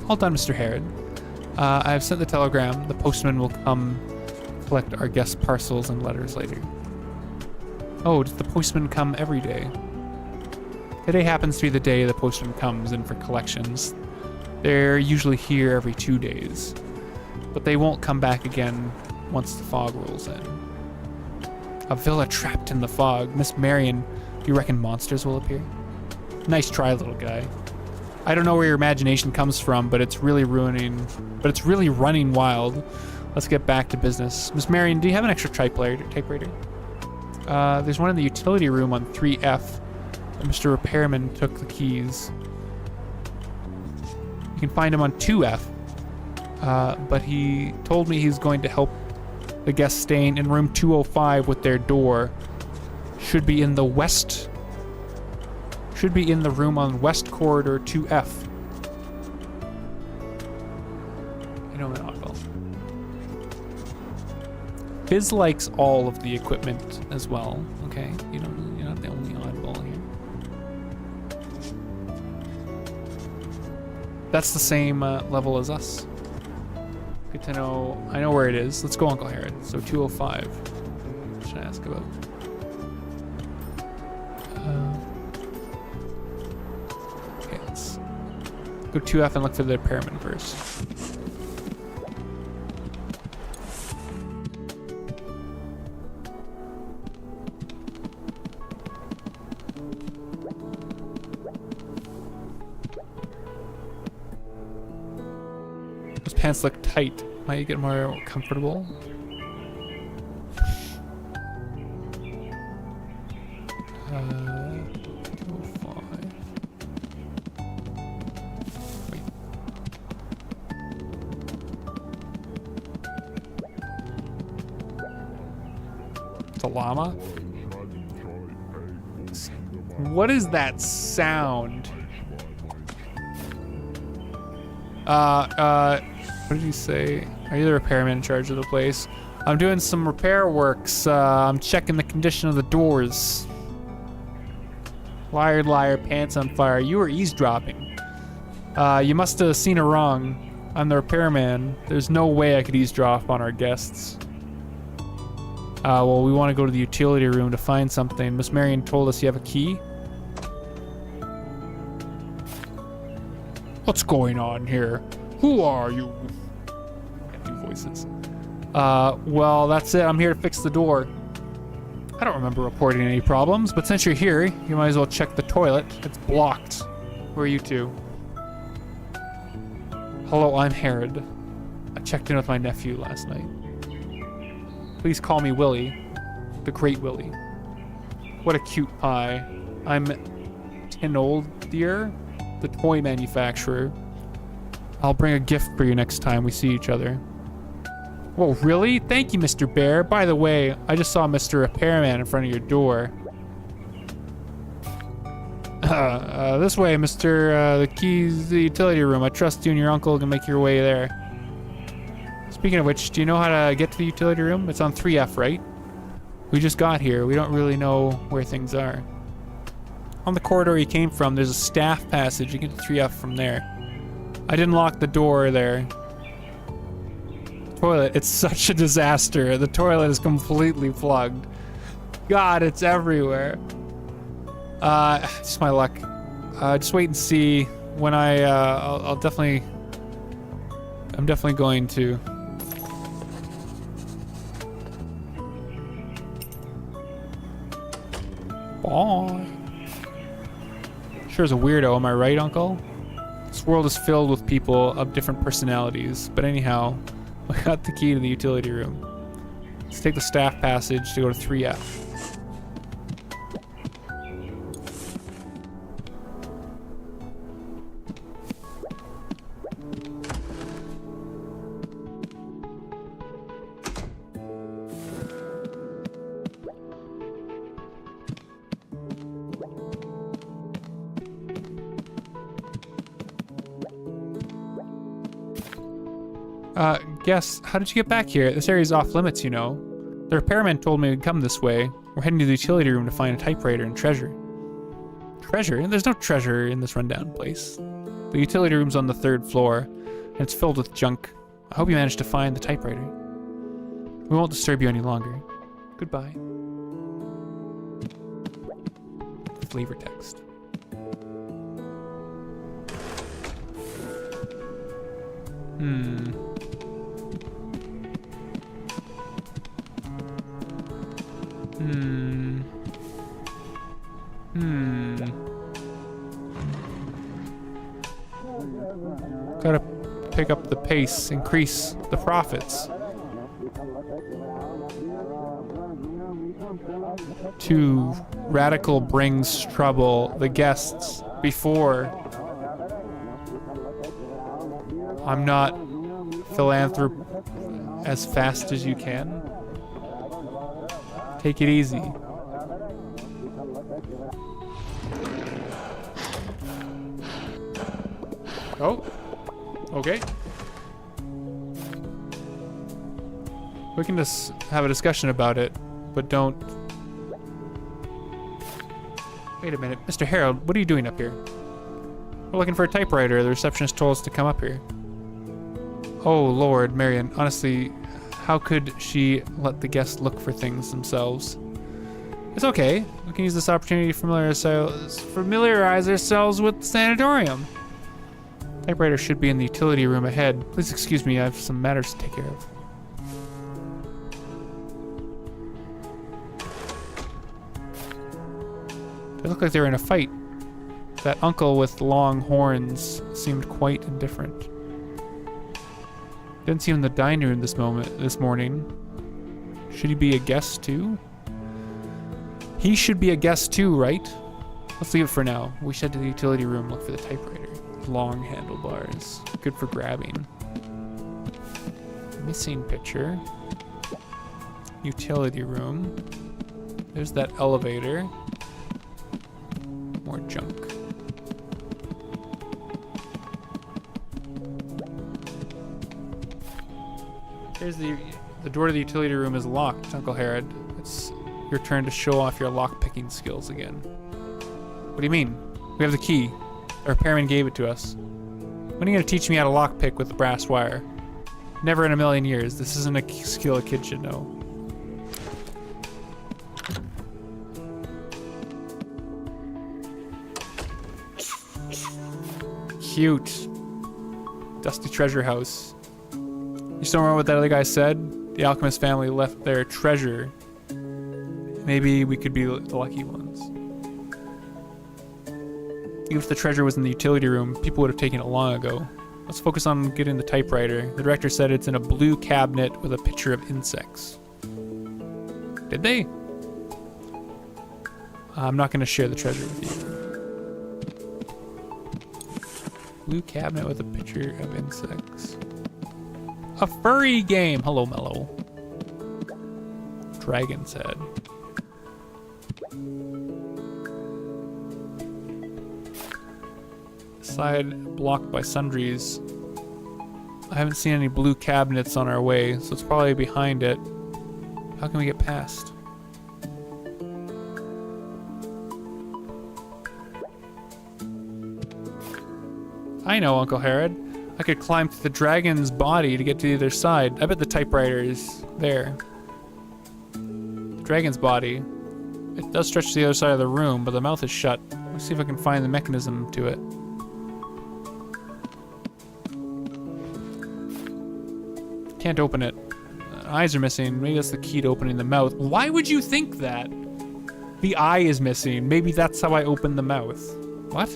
All done, Mr. Herod. I have sent the telegram. The postman will come collect our guest parcels and letters later. Oh, does the postman come every day? Today happens to be the day the postman comes in for collections. They're usually here every 2 days, but they won't come back again once the fog rolls in. A villa trapped in the fog. Miss Marion, do you reckon monsters will appear? Nice try, little guy. I don't know where your imagination comes from, but it's really running wild. Let's get back to business. Miss Marion, do you have an extra typewriter? There's one in the utility room on 3F. Mr. Repairman took the keys. You can find him on 2F. But he told me he's going to help the guests staying in room 205 with their door. Should be in the room on West Corridor 2F. I know, man. Fizz likes all of the equipment as well. Okay, you're not the only oddball here. That's the same level as us. Good to know. I know where it is. Let's go, Uncle Herod. So 205. What should I ask about? Okay, let's go 2F and look for the repairman first. Those pants look tight. Might you get more comfortable? It's a llama? What is that sound? What did he say? Are you the repairman in charge of the place? I'm doing some repair works. I'm checking the condition of the doors. Liar, liar, pants on fire. You were eavesdropping. You must have seen it wrong. I'm the repairman. There's no way I could eavesdrop on our guests. Well, we want to go to the utility room to find something. Miss Marion told us you have a key. What's going on here? Who are you? Got two voices. Well, that's it. I'm here to fix the door. I don't remember reporting any problems, but since you're here, you might as well check the toilet. It's blocked. Who are you two? Hello, I'm Herod. I checked in with my nephew last night. Please call me Willie. The Great Willie. What a cute pie. I'm Tinoldir, the toy manufacturer. I'll bring a gift for you next time we see each other. Whoa, really? Thank you, Mr. Bear. By the way, I just saw Mr. Repairman in front of your door. This way, Mr. The keys, the utility room. I trust you and your uncle can make your way there. Speaking of which, do you know how to get to the utility room? It's on 3F, right? We just got here. We don't really know where things are. On the corridor you came from, there's a staff passage. You get to 3F from there. I didn't lock the door there. Toilet, it's such a disaster. The toilet is completely plugged. God, it's everywhere. Just my luck. Just wait and see when I'm definitely going to. Bye. Sure is a weirdo, am I right, Uncle? This world is filled with people of different personalities. But anyhow, we got the key to the utility room. Let's take the staff passage to go to 3F. Guess, how did you get back here? This area's off limits, you know. The repairman told me we'd come this way. We're heading to the utility room to find a typewriter and treasure. Treasure? There's no treasure in this rundown place. The utility room's on the 3rd floor, and it's filled with junk. I hope you managed to find the typewriter. We won't disturb you any longer. Goodbye. Flavor text. Gotta pick up the pace, increase the profits. 2, Radical brings trouble. The guests before. I'm not philanthrop as fast as you can. Take it easy. Oh, okay. We can just have a discussion about it, but don't. Wait a minute, Mr. Harold, what are you doing up here? We're looking for a typewriter. The receptionist told us to come up here. Oh, Lord, Marion, honestly, how could she let the guests look for things themselves? It's okay. We can use this opportunity to familiarize ourselves with the sanatorium. Typewriter should be in the utility room ahead. Please excuse me, I have some matters to take care of. They look like they were in a fight. That uncle with long horns seemed quite indifferent. Didn't see him in the dining room this morning. Should he be a guest too? He should be a guest too, right? Let's leave it for now. We should head to the utility room, look for the typewriter. Long handlebars. Good for grabbing. Missing picture. Utility room. There's that elevator. More junk. Here's the door to the utility room is locked, Uncle Herod. It's your turn to show off your lock-picking skills again. What do you mean? We have the key. The repairman gave it to us. When are you going to teach me how to lockpick with the brass wire? Never in a million years. This isn't a skill a kid should know. Cute. Dusty treasure house. You still remember what that other guy said? The alchemist family left their treasure. Maybe we could be the lucky ones. Even if the treasure was in the utility room, people would have taken it long ago. Let's focus on getting the typewriter. The director said it's in a blue cabinet with a picture of insects. Did they? I'm not going to share the treasure with you. Blue cabinet with a picture of insects. A furry game! Hello, Mellow. Dragon's head. Side blocked by sundries. I haven't seen any blue cabinets on our way, so it's probably behind it. How can we get past? I know, Uncle Herod. I could climb to the dragon's body to get to the other side. I bet the typewriter is there. The dragon's body. It does stretch to the other side of the room, but the mouth is shut. Let's see if I can find the mechanism to it. Can't open it. Eyes are missing. Maybe that's the key to opening the mouth. Why would you think that? The eye is missing. Maybe that's how I open the mouth. What?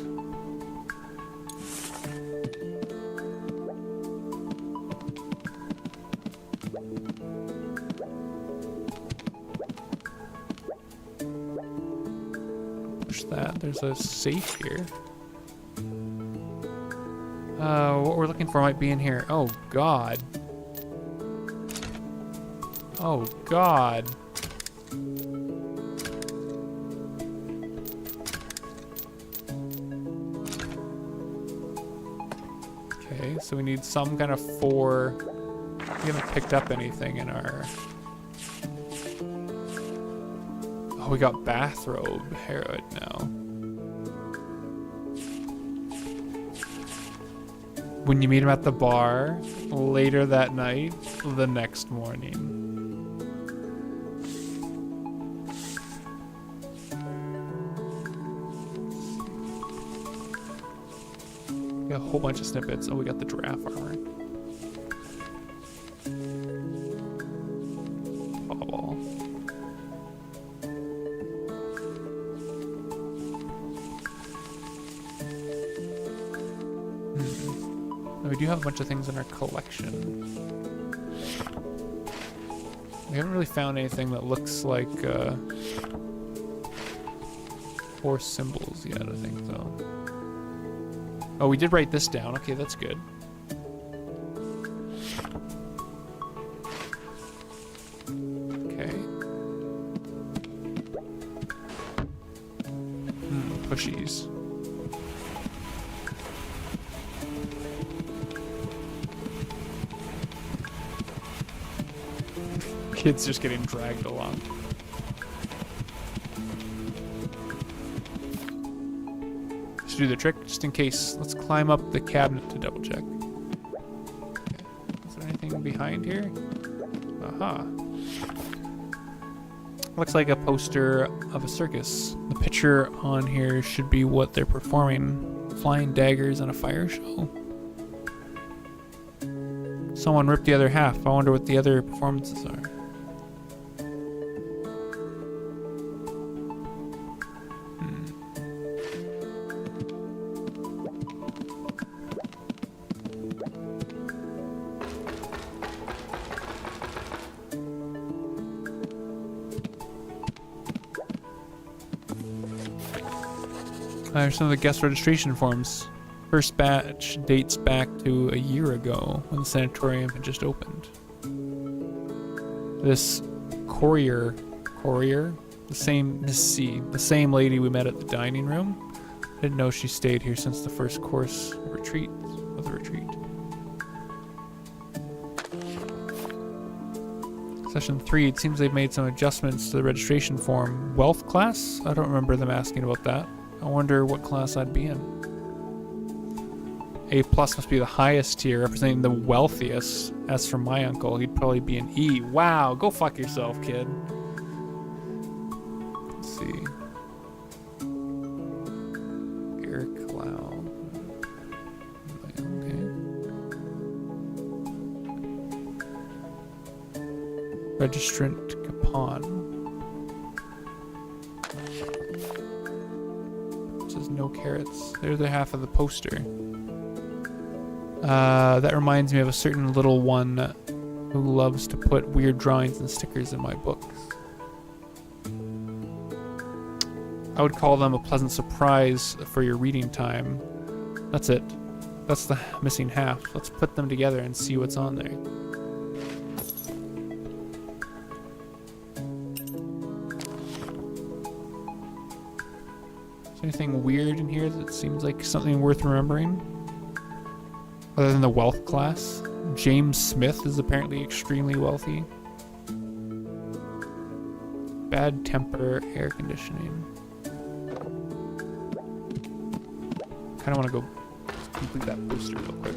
Push that. There's a safe here. What we're looking for might be in here. Oh, God. Oh, God. Okay, so we need some kind of 4 We haven't picked up anything in our... Oh, we got bathrobe Herod now. When you meet him at the bar, later that night, the next morning. We got a whole bunch of snippets. Oh, we got the giraffe armor. Ball. We do have a bunch of things in our collection. We haven't really found anything that looks like horse symbols yet, I think, though. Oh, we did write this down. Okay, that's good. Okay. Pushies. Kids just getting dragged along. Let's do the trick just in case. Let's climb up the cabinet to double check. Okay. Is there anything behind here? Aha. Looks like a poster of a circus. The picture on here should be what they're performing. Flying daggers and a fire show. Someone ripped the other half. I wonder what the other performances are. There's some of the guest registration forms. First batch dates back to a year ago when the sanatorium had just opened. This courier, the same Miss C, the same lady we met at the dining room. I didn't know she stayed here since the first course of the retreat. Session 3, it seems they've made some adjustments to the registration form. Wealth class? I don't remember them asking about that. I wonder what class I'd be in. A plus must be the highest tier, representing the wealthiest. As for my uncle, he'd probably be an E. Wow, go fuck yourself, kid. Let's see. Eric Cloud. Okay. Registrant Capon. No carrots. There's the half of the poster. That reminds me of a certain little one who loves to put weird drawings and stickers in my books. I would call them a pleasant surprise for your reading time. That's it. That's the missing half. Let's put them together and see what's on there. Anything weird in here that seems like something worth remembering? Other than the wealth class? James Smith is apparently extremely wealthy. Bad temper, air conditioning. Kind of want to go complete that poster real quick.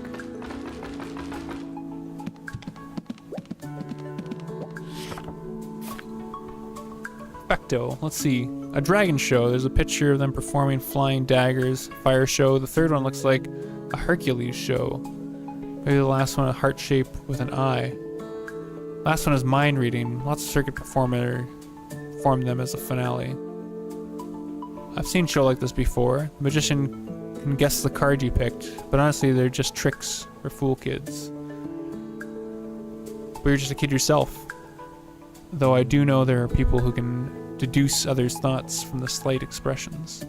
Perfecto. Let's see. A dragon show. There's a picture of them performing flying daggers. Fire show. The third one looks like a Hercules show. Maybe the last one a heart shape with an eye. Last one is mind reading. Lots of circuit perform them as a finale. I've seen a show like this before. The magician can guess the card you picked, but honestly they're just tricks for fool kids. But you're just a kid yourself. Though I do know there are people who can deduce others' thoughts from the slight expressions.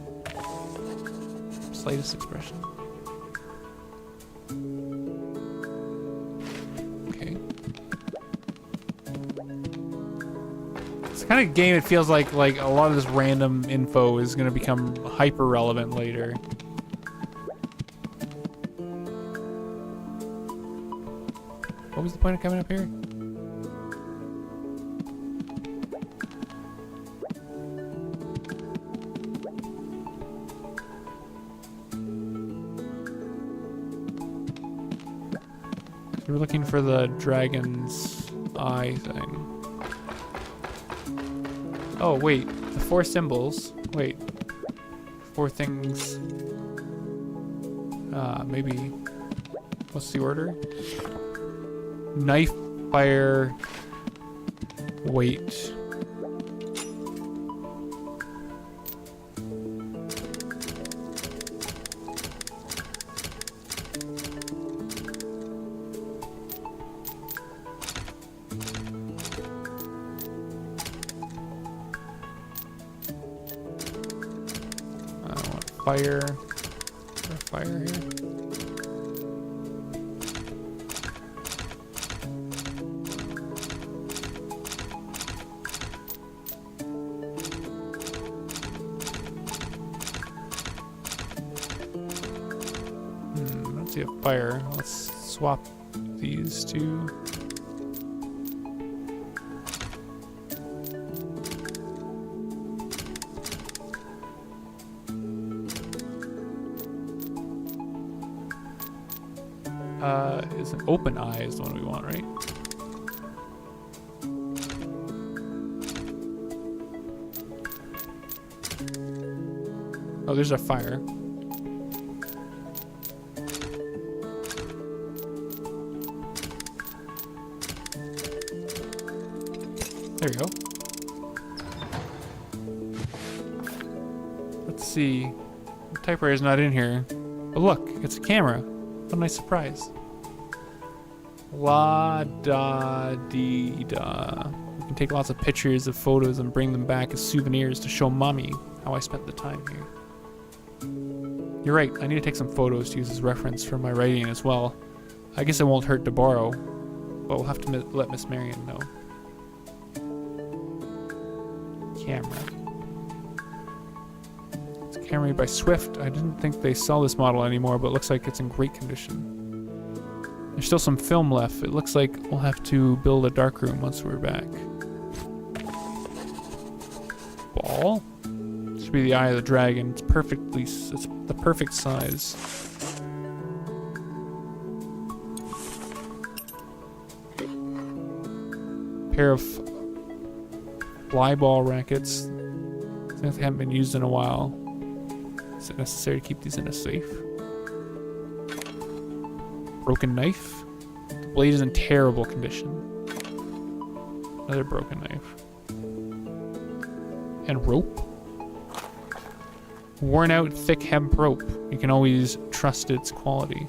Slightest expression. Okay. It's the kind of game it feels like a lot of this random info is going to become hyper relevant later. What was the point of coming up here? We're looking for the dragon's eye thing. Oh, wait. The 4 symbols. Wait. 4 things. Maybe. What's the order? Knife, fire, weight. Fire. Is there fire here? I don't see a fire. Let's swap these two. Is an open eye is the one we want, right? Oh, there's our fire. There you go. Let's see. The typewriter's not in here. But look, it's a camera. What a nice surprise. La da dee da. We can take lots of pictures of photos and bring them back as souvenirs to show mommy how I spent the time here. You're right, I need to take some photos to use as reference for my writing as well. I guess it won't hurt to borrow, but we'll have to let Miss Marion know. Camera. It's a camera made by Swift. I didn't think they sell this model anymore, but it looks like it's in great condition. There's still some film left. It looks like we'll have to build a darkroom once we're back. Ball? This should be the eye of the dragon. It's the perfect size. Pair of fly ball rackets. I think they haven't been used in a while. Is it necessary to keep these in a safe? Broken knife. The blade is in terrible condition. Another broken knife. And rope. Worn out thick hemp rope. You can always trust its quality.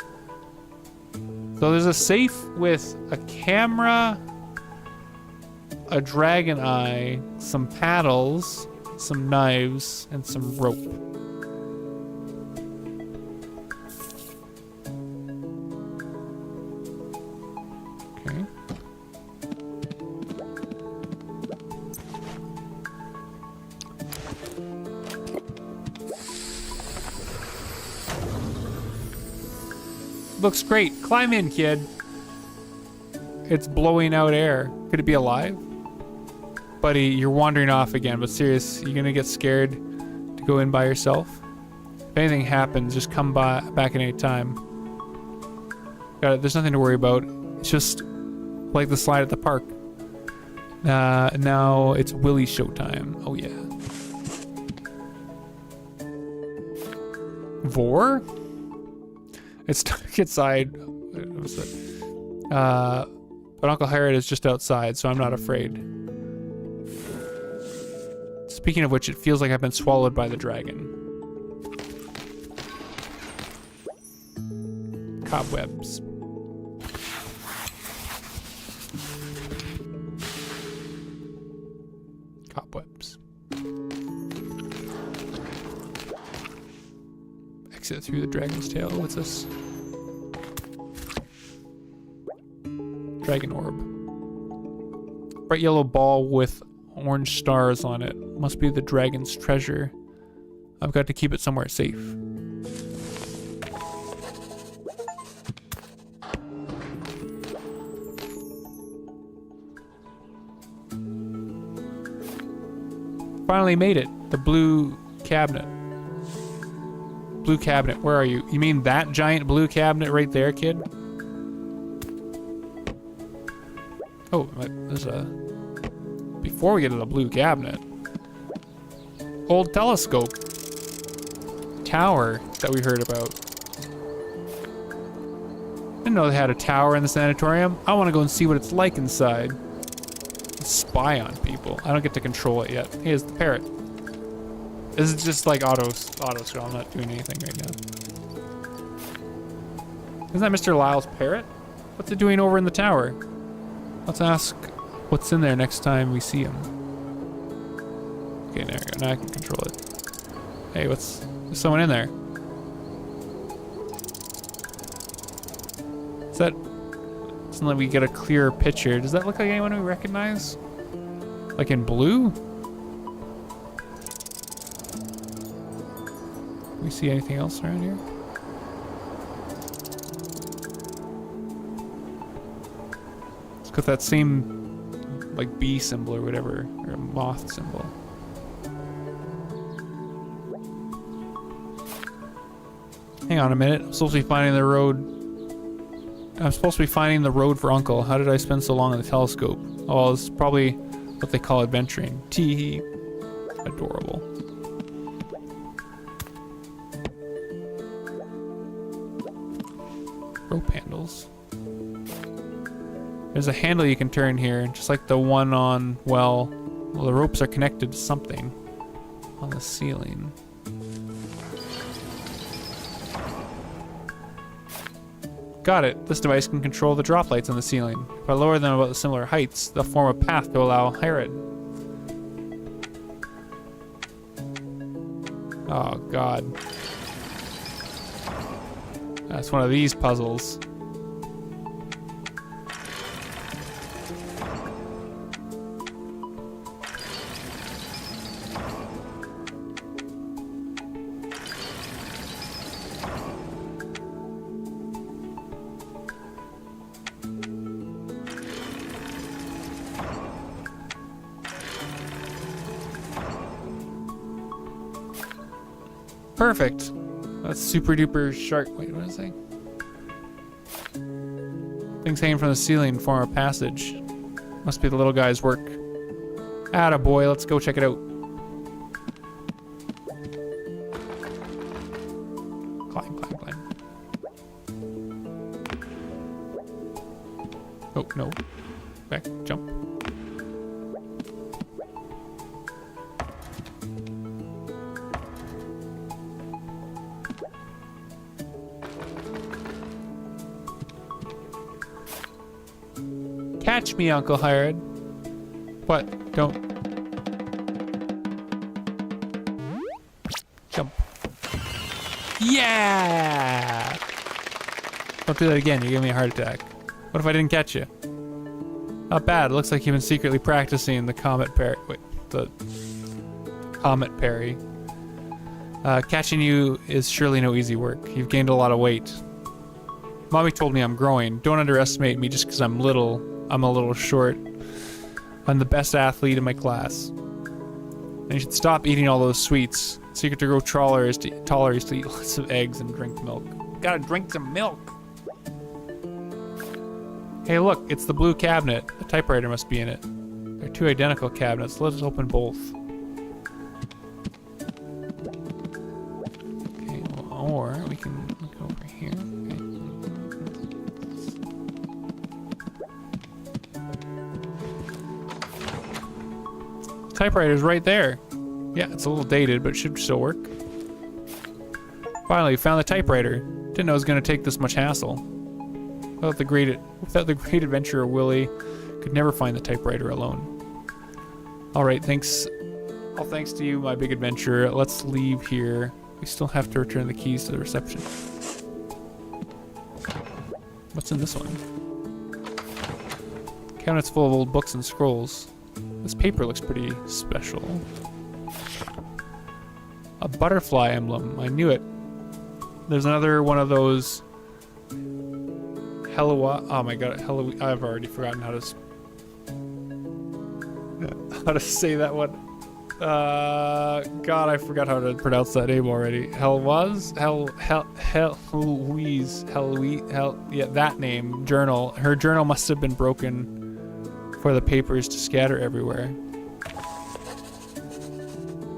So there's a safe with a camera, a dragon eye, some paddles, some knives, and some rope. Looks great. Climb in, kid. It's blowing out air. Could it be alive? Buddy, you're wandering off again, but serious, you gonna get scared to go in by yourself? If anything happens, just come back at any time. Got it. There's nothing to worry about. It's just like the slide at the park. Now it's Willy showtime. Oh yeah. Vor? It's stuck inside. But Uncle Harriet is just outside, so I'm not afraid. Speaking of which, it feels like I've been swallowed by the dragon. Cobwebs. Cobwebs. Exit through the dragon's tail. What's this? Dragon orb. Bright yellow ball with orange stars on it. Must be the dragon's treasure. I've got to keep it somewhere safe. Finally made it. The blue cabinet. Blue cabinet, where are you? You mean that giant blue cabinet right there, kid? Oh, there's a... Before we get to the blue cabinet. Old telescope. Tower that we heard about. Didn't know they had a tower in the sanatorium. I want to go and see what it's like inside. Spy on people. I don't get to control it yet. Here's the parrot. This is just like auto scroll. I'm not doing anything right now. Isn't that Mr. Lyle's parrot? What's it doing over in the tower? Let's ask what's in there next time we see him. Okay, there we go. Now I can control it. Hey, there's someone in there. Is that... Doesn't let me get a clearer picture. Does that look like anyone we recognize? Like in blue? Do we see anything else around here? It's got that same like bee symbol or whatever, or a moth symbol. Hang on a minute. I'm supposed to be finding the road. I'm supposed to be finding the road for Uncle. How did I spend so long in the telescope? Oh, it's probably what they call adventuring. Tee-hee. Adorable. Rope handles. There's a handle you can turn here, just like the one on, well, the ropes are connected to something on the ceiling. Got it. This device can control the drop lights on the ceiling. If I lower them about similar heights, they'll form a path to allow Herod. Oh, God. That's one of these puzzles. Perfect. That's super duper sharp. Wait, what is it? Things hanging from the ceiling form a passage. Must be the little guy's work. Atta boy, let's go check it out. Climb, climb, climb. Oh, no. Back, jump. Catch me, Uncle Herod. What? Don't. Jump. Yeah! Don't do that again. You're giving me a heart attack. What if I didn't catch you? Not bad. It looks like you've been secretly practicing the comet parry. Wait, the comet parry. Catching you is surely no easy work. You've gained a lot of weight. Mommy told me I'm growing. Don't underestimate me just because I'm little. I'm a little short. I'm the best athlete in my class. And you should stop eating all those sweets. Secret to grow taller is to eat lots of eggs and drink milk. Gotta drink some milk. Hey, look, it's the blue cabinet. The typewriter must be in it. They're two identical cabinets. Let's open both. Okay, or we can look over here. Typewriter's right there. Yeah, it's a little dated, but it should still work. Finally, found the typewriter. Didn't know it was going to take this much hassle. Without the great adventurer Willie could never find the typewriter alone. All right, thanks. All thanks to you, my big adventurer. Let's leave here. We still have to return the keys to the reception. What's in this one? Cabinet's full of old books and scrolls. This paper looks pretty special. A butterfly emblem. I knew it. There's another one of those. Hello. Oh my god. Hello. I've already forgotten how to say that one. God, I forgot how to pronounce that name already. Yeah, that name. Journal. Her journal must have been broken for the papers to scatter everywhere.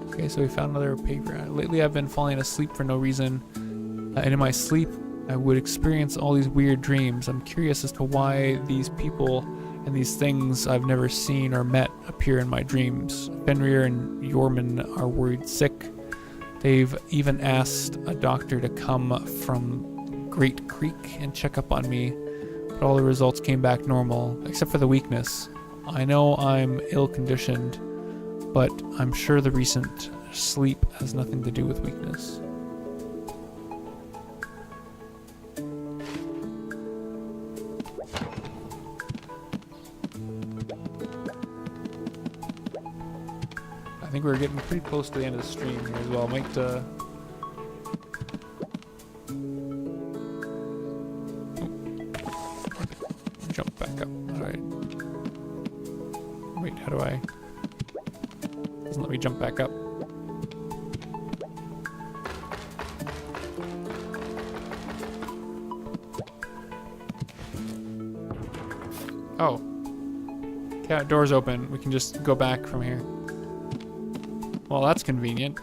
Okay, so we found another paper. Lately, I've been falling asleep for no reason, and in my sleep, I would experience all these weird dreams. I'm curious as to why these people and these things I've never seen or met appear in my dreams. Fenrir and Yorman are worried sick. They've even asked a doctor to come from Great Creek and check up on me, but all the results came back normal, except for the weakness. I know I'm ill-conditioned, but I'm sure the recent sleep has nothing to do with weakness. I think we're getting pretty close to the end of the stream here as well. Might jump back up. Alright. Wait, how do I... Doesn't let me jump back up. Oh. Yeah, door's open. We can just go back from here. Well, that's convenient.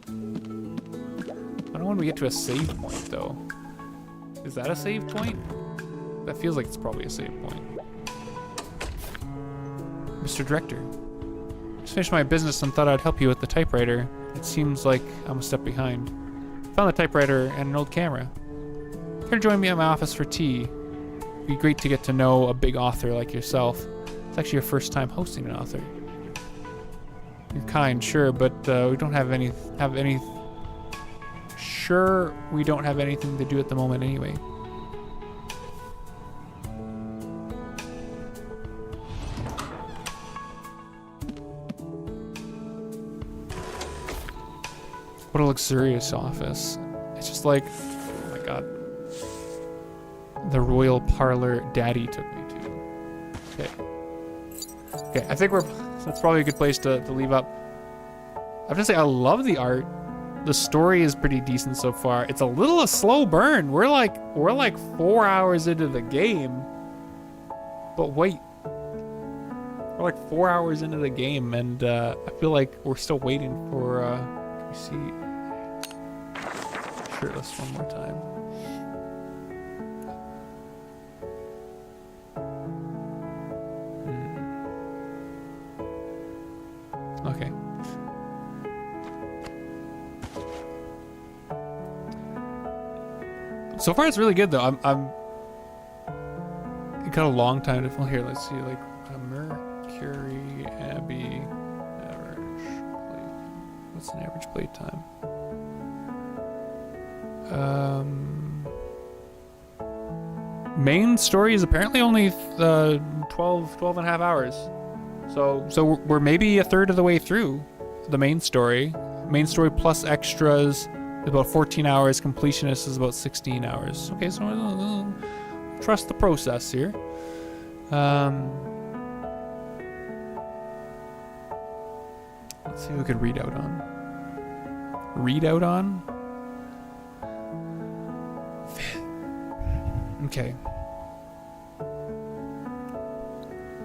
I don't know when we get to a save point, though. Is that a save point? That feels like it's probably a save point. Mr. Director. Just finished my business and thought I'd help you with the typewriter. It seems like I'm a step behind. Found the typewriter and an old camera. Care to join me at my office for tea? It'd be great to get to know a big author like yourself. It's actually your first time hosting an author. You're kind, sure, but we don't have any. Sure, we don't have anything to do at the moment anyway. What a luxurious office! It's just like, oh my god, the royal parlor Daddy took me to. Okay. Okay, I think that's probably a good place to leave up. I have to say, I love the art. The story is pretty decent so far. It's a little a slow burn. We're like 4 hours into the game. But wait. We're like 4 hours into the game, and I feel like we're still waiting for, can we see? Shirtless one more time. Okay. So far, it's really good though. It got a long time to film here. Let's see, like Mercury, Abbey, average play. What's an average play time? Main story is apparently only 12 and a half hours. So we're maybe a third of the way through the main story. Main story plus extras is about 14 hours. Completionist is about 16 hours. Okay, so trust the process here. Let's see who we could read out on. Read out on? Okay.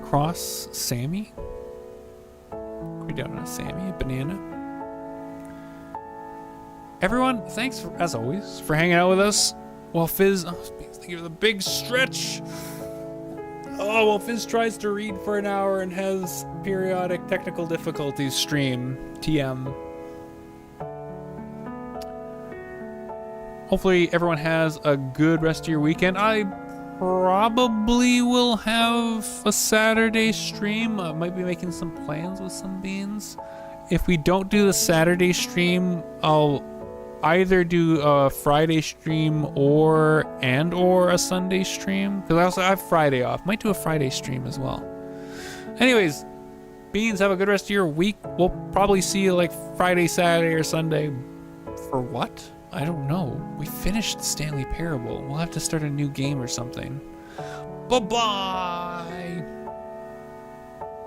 Cross Sammy. Read down on a Sammy, a banana. Everyone, thanks as always for hanging out with us. While Fizz, thank you for the big stretch. Oh, well, Fizz tries to read for an hour and has periodic technical difficulties. Stream TM. Hopefully everyone has a good rest of your weekend. I probably will have a Saturday stream. I might be making some plans with some beans. If we don't do the Saturday stream, I'll either do a Friday stream or a Sunday stream. Because I also have Friday off. Might do a Friday stream as well. Anyways, beans, have a good rest of your week. We'll probably see you like Friday, Saturday, or Sunday. For what? I don't know. We finished Stanley Parable. We'll have to start a new game or something. Bye-bye!